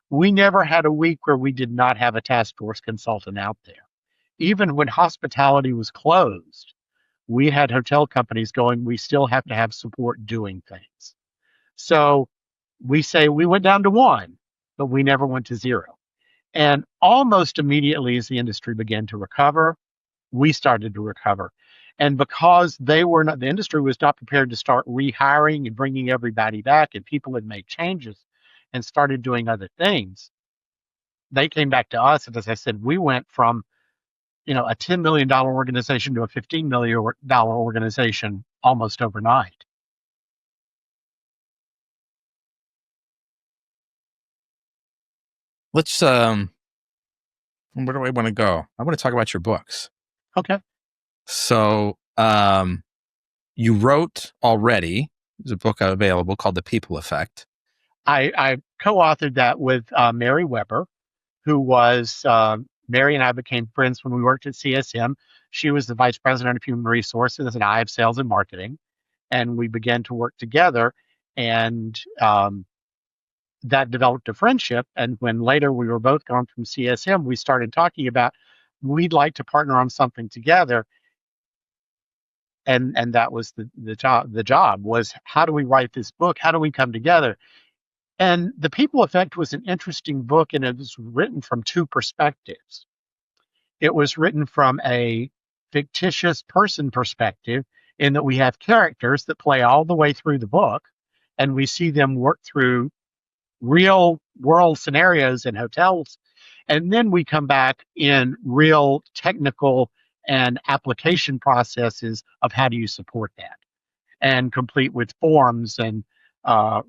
Speaker 2: We never had a week where we did not have a task force consultant out there. Even when hospitality was closed, we had hotel companies going, we still have to have support doing things. So we say we went down to 1, but we never went to 0. And almost immediately as the industry began to recover, we started to recover. And because the industry was not prepared to start rehiring and bringing everybody back, and people had made changes and started doing other things, they came back to us. And as I said, we went from, a $10 million organization to a $15 million organization almost overnight.
Speaker 1: Let's, where do I want to go? I want to talk about your books.
Speaker 2: Okay.
Speaker 1: So, You wrote already, there's a book available called The People Effect.
Speaker 2: I co-authored that with Mary Weber, who was Mary and I became friends when we worked at CSM. She was the vice president of human resources, and I of sales and marketing, and we began to work together, and that developed a friendship. And when later we were both gone from CSM, we started talking about we'd like to partner on something together. And that was the job. The job was, how do we write this book? How do we come together? And The People Effect was an interesting book, and it was written from two perspectives. It was written from a fictitious person perspective, in that we have characters that play all the way through the book, and we see them work through real world scenarios in hotels. And then we come back in real technical and application processes of how do you support that, and complete with forms and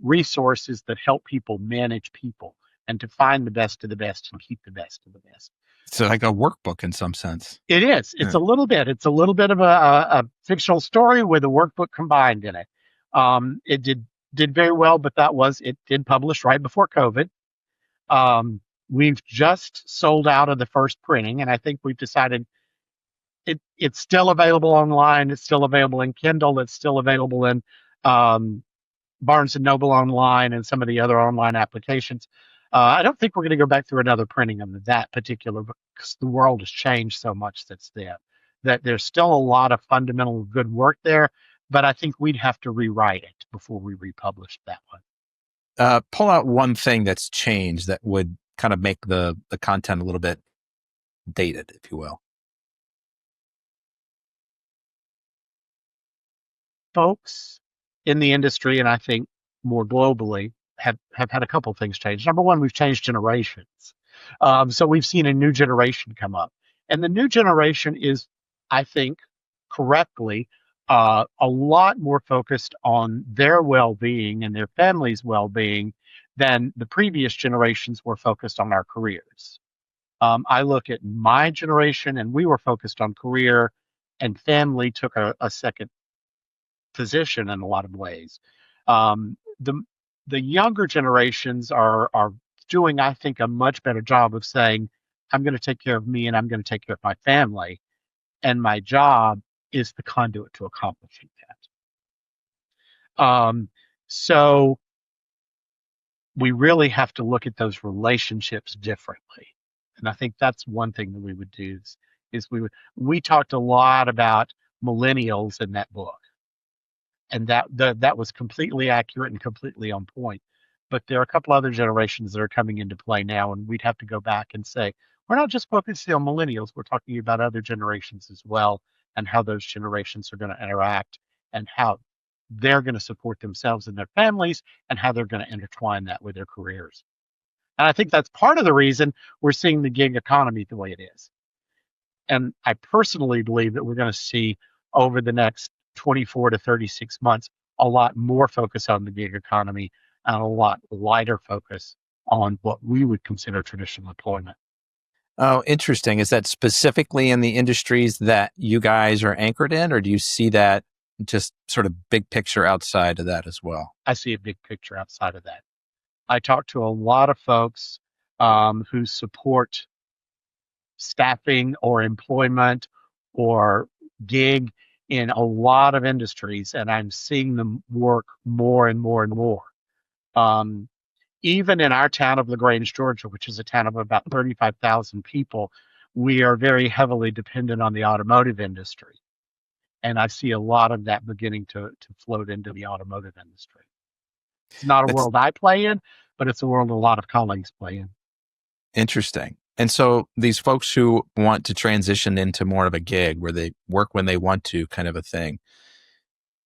Speaker 2: resources that help people manage people and to find the best of the best and keep the best of the best.
Speaker 1: So like a workbook in some sense.
Speaker 2: It is. It's a little bit. It's a little bit of a fictional story with a workbook combined in it. It did very well, but it did publish right before COVID. We've just sold out of the first printing, and I think we've decided it's still available online. It's still available in Kindle. It's still available in Barnes and Noble online and some of the other online applications. I don't think we're going to go back through another printing of that particular book, because the world has changed so much since then, that there's still a lot of fundamental good work there, but I think we'd have to rewrite it before we republish that one.
Speaker 1: Pull out one thing that's changed that would kind of make the content a little bit dated, if you will.
Speaker 2: Folks in the industry, and I think more globally, have had a couple of things change. Number one, we've changed generations. So we've seen a new generation come up. And the new generation is, I think, correctly, a lot more focused on their well-being and their family's well-being than the previous generations were focused on our careers. I look at my generation, and we were focused on career, and family took a second position in a lot of ways. The younger generations are doing, I think, a much better job of saying, I'm going to take care of me and I'm going to take care of my family, and my job is the conduit to accomplishing that. So we really have to look at those relationships differently. And I think that's one thing that we would do is we talked a lot about millennials in that book. And that was completely accurate and completely on point. But there are a couple other generations that are coming into play now, and we'd have to go back and say, we're not just focusing on millennials, we're talking about other generations as well, and how those generations are going to interact, and how they're going to support themselves and their families, and how they're going to intertwine that with their careers. And I think that's part of the reason we're seeing the gig economy the way it is. And I personally believe that we're going to see, over the next 24 to 36 months, a lot more focus on the gig economy and a lot lighter focus on what we would consider traditional employment.
Speaker 1: Oh, interesting. Is that specifically in the industries that you guys are anchored in, or do you see that just sort of big picture outside of that as well?
Speaker 2: I see a big picture outside of that. I talk to a lot of folks who support staffing or employment or gig in a lot of industries, and I'm seeing them work more and more and more. Even in our town of LaGrange, Georgia, which is a town of about 35,000 people, we are very heavily dependent on the automotive industry. And I see a lot of that beginning to float into the automotive industry. It's not a world I play in, but it's a world a lot of colleagues play in.
Speaker 1: Interesting. And so these folks who want to transition into more of a gig where they work when they want to, kind of a thing,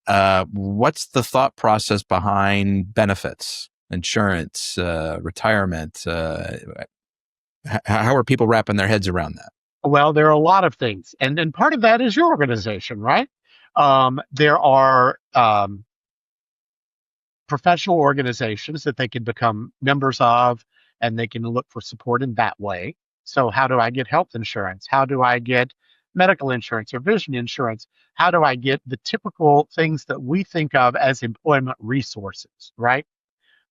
Speaker 1: what's the thought process behind benefits, insurance, retirement? How are people wrapping their heads around that?
Speaker 2: Well, there are a lot of things. And then part of that is your organization, right? There are professional organizations that they can become members of, and they can look for support in that way. So how do I get health insurance? How do I get medical insurance or vision insurance? How do I get the typical things that we think of as employment resources, right?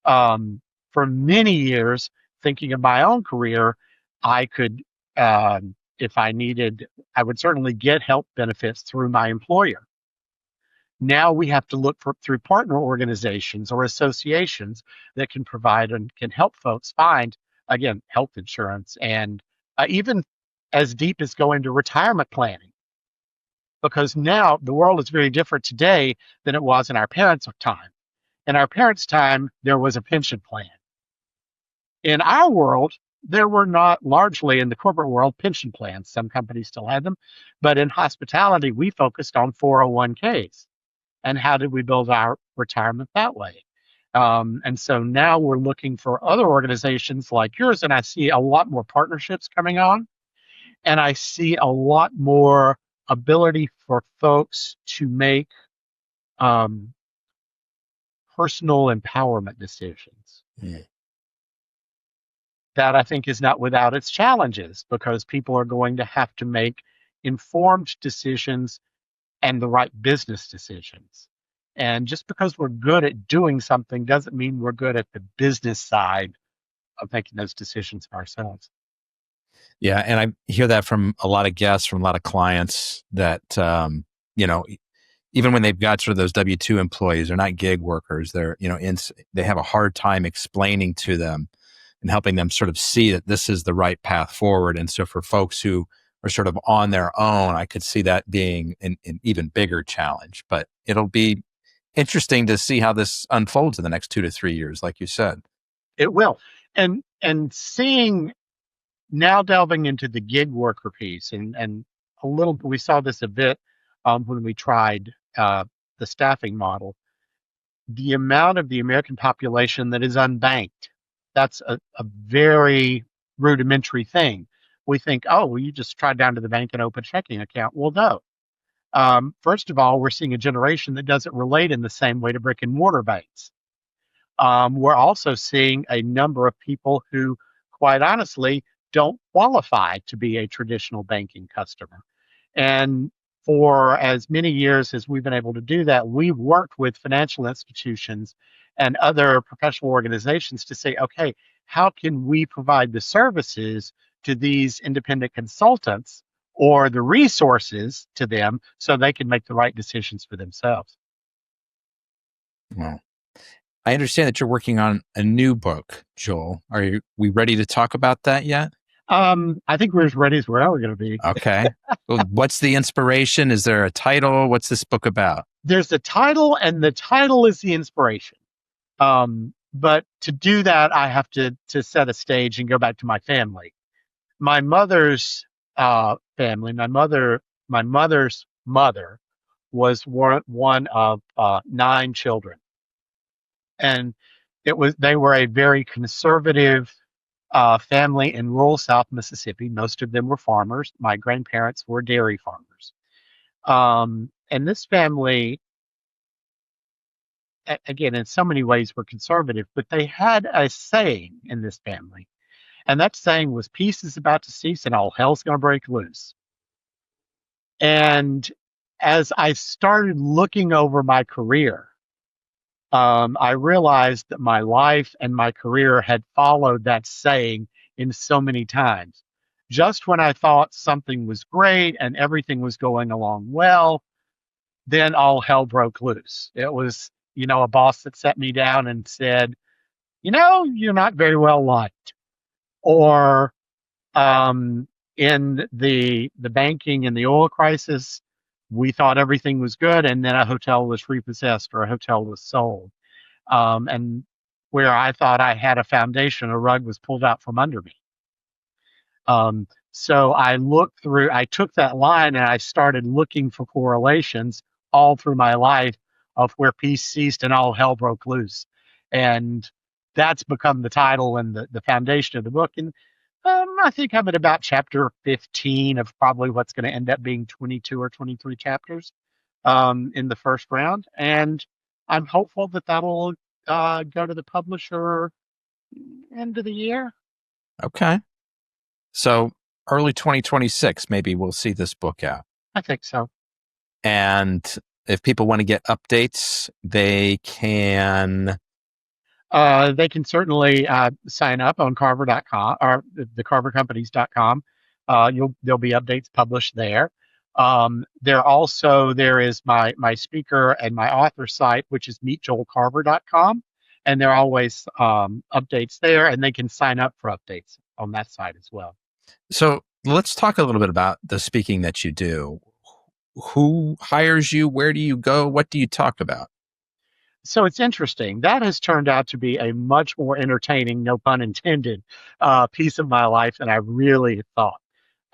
Speaker 2: For many years, thinking of my own career, I could, if I needed, I would certainly get health benefits through my employer. Now we have to look through partner organizations or associations that can provide and can help folks find, again, health insurance, and even as deep as going to retirement planning. Because now the world is very different today than it was in our parents' time. In our parents' time, there was a pension plan. In our world, there were not, largely in the corporate world, pension plans. Some companies still had them, but in hospitality, we focused on 401ks. And how did we build our retirement that way? And so now we're looking for other organizations like yours, and I see a lot more partnerships coming on, and I see a lot more ability for folks to make um, personal empowerment decisions.
Speaker 1: Yeah.
Speaker 2: That I think is not without its challenges, because people are going to have to make informed decisions and the right business decisions. And just because we're good at doing something doesn't mean we're good at the business side of making those decisions ourselves.
Speaker 1: Yeah, and I hear that from a lot of guests, from a lot of clients that you know, even when they've got sort of those W-2 employees, they're not gig workers. They're, they have a hard time explaining to them and helping them sort of see that this is the right path forward. And so for folks who are sort of on their own, I could see that being an even bigger challenge. But it'll be interesting to see how this unfolds in the next 2 to 3 years, like you said.
Speaker 2: It will. And seeing now, delving into the gig worker piece, and a little, we saw this a bit when we tried the staffing model. The amount of the American population that is unbanked, that's a very rudimentary thing. We think, oh, well, you just try down to the bank and open a checking account. Well, no. First of all, we're seeing a generation that doesn't relate in the same way to brick and mortar banks. We're also seeing a number of people who, quite honestly, don't qualify to be a traditional banking customer. And for as many years as we've been able to do that, we've worked with financial institutions and other professional organizations to say, okay, how can we provide the services to these independent consultants or the resources to them so they can make the right decisions for themselves?
Speaker 1: Well, I understand that you're working on a new book, Joel. We ready to talk about that yet?
Speaker 2: I think we're as ready as we're ever going to be.
Speaker 1: Okay. Well, what's the inspiration? Is there a title? What's this book about?
Speaker 2: There's a title, and the title is the inspiration. But to do that, I have to set a stage and go back to my family. My mother's family. My mother's mother was one of 9 children, and they were a very conservative family in rural South Mississippi. Most of them were farmers. My grandparents were dairy farmers. And this family, again, in so many ways, were conservative, but they had a saying in this family. And that saying was, peace is about to cease and all hell's going to break loose. And as I started looking over my career, I realized that my life and my career had followed that saying in so many times. Just when I thought something was great and everything was going along well, then all hell broke loose. It was, a boss that set me down and said, you're not very well liked. Or in the banking and the oil crisis, we thought everything was good, and then a hotel was repossessed or a hotel was sold. And where I thought I had a foundation, a rug was pulled out from under me. So I took that line and I started looking for correlations all through my life of where peace ceased and all hell broke loose. And that's become the title and the foundation of the book. And I think I'm at about chapter 15 of probably what's going to end up being 22 or 23 chapters in the first round. And I'm hopeful that that'll go to the publisher end of the year.
Speaker 1: Okay. So early 2026, maybe we'll see this book out.
Speaker 2: I think so.
Speaker 1: And if people want to get updates, they can.
Speaker 2: They can certainly sign up on carver.com or the carvercompanies.com. There'll be updates published there. There is my speaker and my author site, which is meetjoelcarver.com, and there are always updates there, and they can sign up for updates on that site as well.
Speaker 1: So let's talk a little bit about the speaking that you do. Who hires you? Where do you go? What do you talk about?
Speaker 2: So it's interesting. That has turned out to be a much more entertaining, no pun intended, piece of my life than I really thought.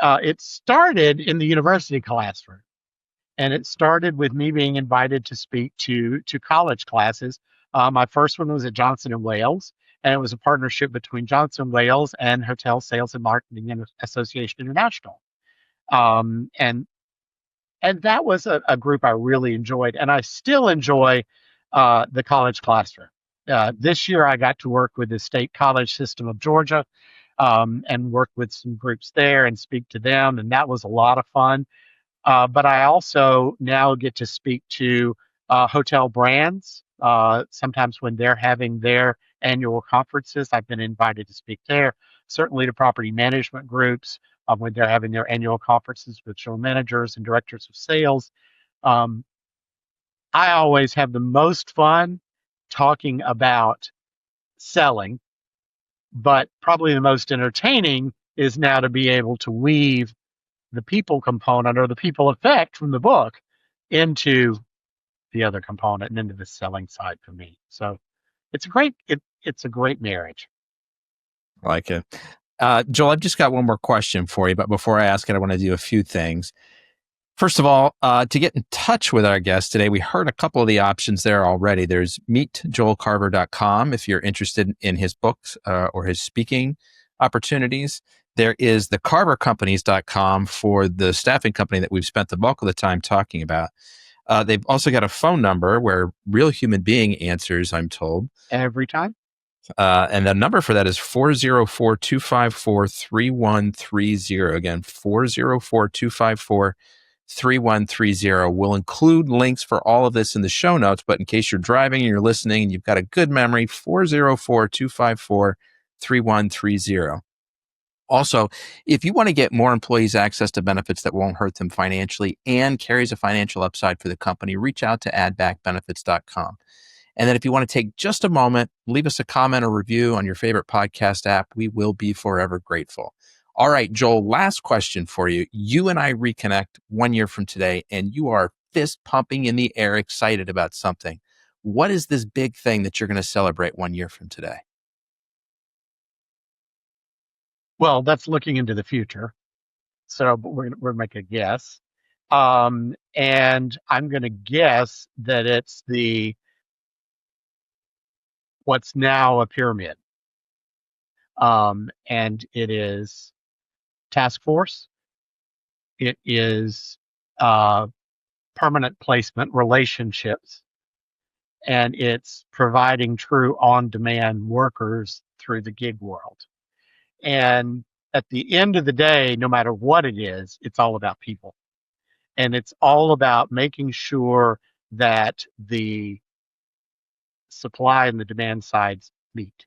Speaker 2: It started in the university classroom, and it started with me being invited to speak to college classes. My first one was at Johnson and Wales, and it was a partnership between Johnson and Wales and Hotel Sales and Marketing Association International. Um, and and that was a group I really enjoyed, and I still enjoy the college classroom. This year, I got to work with the State College System of Georgia and work with some groups there and speak to them, and that was a lot of fun. But I also now get to speak to hotel brands. Sometimes when they're having their annual conferences, I've been invited to speak there. Certainly to property management groups when they're having their annual conferences with general managers and directors of sales. Um, I always have the most fun talking about selling, but probably the most entertaining is now to be able to weave the people component or the people effect from the book into the other component and into the selling side for me. So it's a great marriage.
Speaker 1: I like it. Joel, I've just got one more question for you, but before I ask it, I want to do a few things. First of all, to get in touch with our guest today, we heard a couple of the options there already. There's meetjoelcarver.com if you're interested in his books or his speaking opportunities. There is the carvercompanies.com for the staffing company that we've spent the bulk of the time talking about. They've also got a phone number where Real Human Being answers, I'm told.
Speaker 2: Every time.
Speaker 1: And the number for that is 404-254-3130. Again, 404-254-3130. We'll include links for all of this in the show notes, but in case you're driving and you're listening and you've got a good memory, 404-254-3130. Also, if you want to get more employees access to benefits that won't hurt them financially and carries a financial upside for the company, reach out to addbackbenefits.com. And then if you want to take just a moment, leave us a comment or review on your favorite podcast app. We will be forever grateful. All right, Joel, last question for you. You and I reconnect 1 year from today, and you are fist pumping in the air, excited about something. What is this big thing that you're going to celebrate 1 year from today?
Speaker 2: Well, that's looking into the future. So we're make a guess. And I'm going to guess that it's what's now a pyramid. And it is task force. It is permanent placement relationships, and it's providing true on-demand workers through the gig world. And at the end of the day, no matter what it is, it's all about people. And it's all about making sure that the supply and the demand sides meet.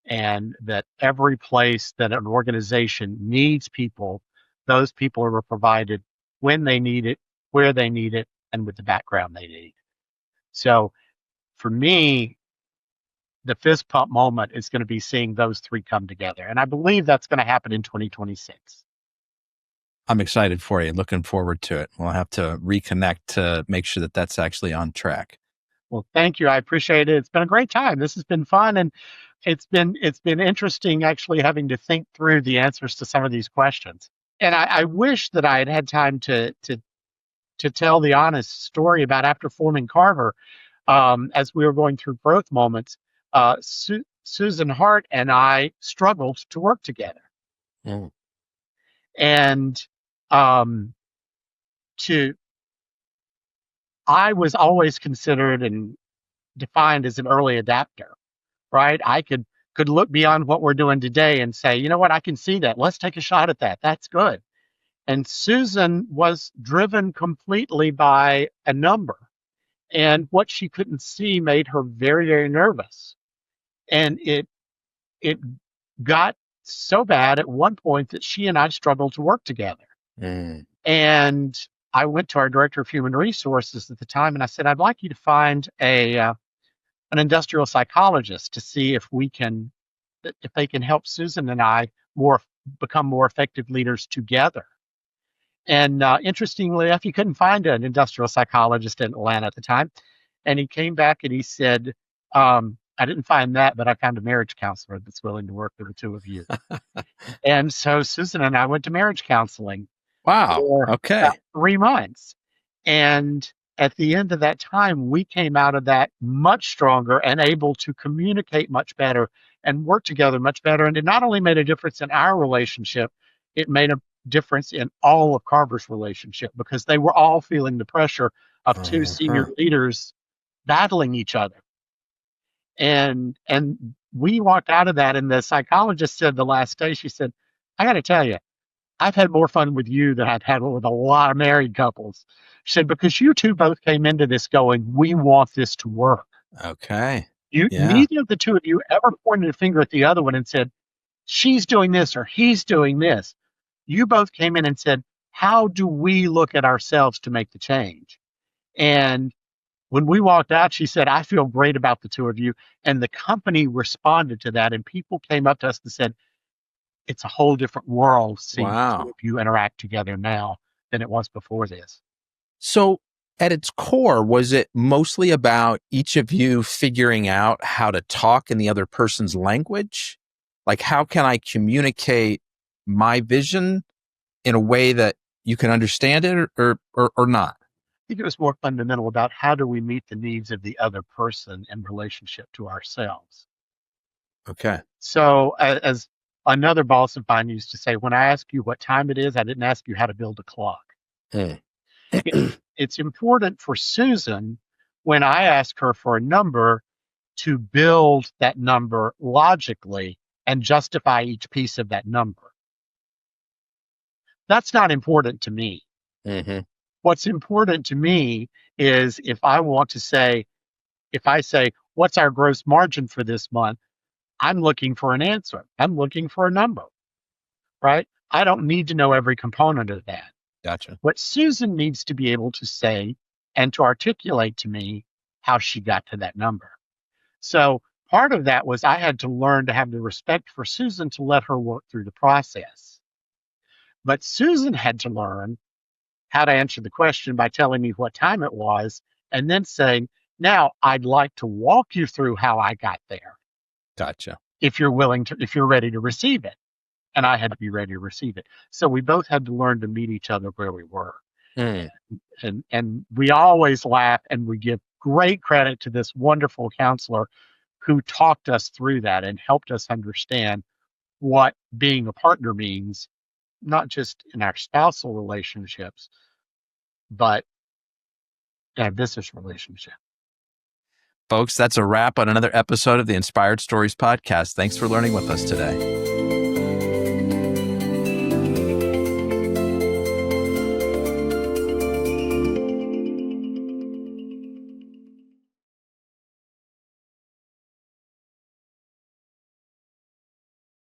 Speaker 2: And that every place that an organization needs people, those people are provided when they need it, where they need it, and with the background they need. So for me, the fist pump moment is going to be seeing those three come together. And I believe that's going to happen in 2026.
Speaker 1: I'm excited for you. Looking forward to it. We'll have to reconnect to make sure that that's actually on track.
Speaker 2: Well, thank you. I appreciate it. It's been a great time. This has been fun, and it's been interesting actually having to think through the answers to some of these questions. And I wish that I had had time to tell the honest story about after forming Carver, as we were going through growth moments. Susan Hart and I struggled to work together, and I was always considered and defined as an early adapter, right? I could could look beyond what we're doing today and say, you know what, I can see that. Let's take a shot at that. That's good. And Susan was driven completely by a number. And what she couldn't see made her very, very nervous. And it got so bad at one point that she and I struggled to work together.
Speaker 1: Mm.
Speaker 2: And I went to our director of human resources at the time and I said, I'd like you to find an industrial psychologist to see if they can help Susan and I become more effective leaders together. And interestingly enough, he couldn't find an industrial psychologist in Atlanta at the time. And he came back and he said, I didn't find that, but I found a marriage counselor that's willing to work with the two of you. And so Susan and I went to marriage counseling.
Speaker 1: Wow.
Speaker 2: For
Speaker 1: Okay.
Speaker 2: about 3 months. And at the end of that time, we came out of that much stronger and able to communicate much better and work together much better. And it not only made a difference in our relationship, it made a difference in all of Carver's relationship because they were all feeling the pressure of two senior leaders battling each other. And we walked out of that, and the psychologist said the last day, she said, I got to tell you, I've had more fun with you than I've had with a lot of married couples. She said, because you two both came into this going, we want this to work.
Speaker 1: Okay.
Speaker 2: Neither of the two of you ever pointed a finger at the other one and said, she's doing this or he's doing this. You both came in and said, how do we look at ourselves to make the change? And when we walked out, she said, I feel great about the two of you. And the company responded to that. And people came up to us and said, it's a whole different world seeing the two of you interact together now than it was before this.
Speaker 1: So at its core, was it mostly about each of you figuring out how to talk in the other person's language? Like, how can I communicate my vision in a way that you can understand it or not?
Speaker 2: I think it was more fundamental about how do we meet the needs of the other person in relationship to ourselves.
Speaker 1: Okay.
Speaker 2: So as another boss of mine used to say, when I ask you what time it is, I didn't ask you how to build a clock. It's important for Susan, when I ask her for a number, to build that number logically and justify each piece of that number. That's not important to me.
Speaker 1: Mm-hmm.
Speaker 2: What's important to me is if I say, what's our gross margin for this month? I'm looking for an answer. I'm looking for a number, right? I don't need to know every component of that.
Speaker 1: Gotcha.
Speaker 2: What Susan needs to be able to say and to articulate to me how she got to that number. So part of that was I had to learn to have the respect for Susan to let her work through the process. But Susan had to learn how to answer the question by telling me what time it was and then saying, now I'd like to walk you through how I got there.
Speaker 1: Gotcha.
Speaker 2: If you're ready to receive it. And I had to be ready to receive it. So we both had to learn to meet each other where we were. And we always laugh and we give great credit to this wonderful counselor who talked us through that and helped us understand what being a partner means, not just in our spousal relationships, but in our business relationship.
Speaker 1: Folks, that's a wrap on another episode of the Inspired Stories podcast. Thanks for learning with us today.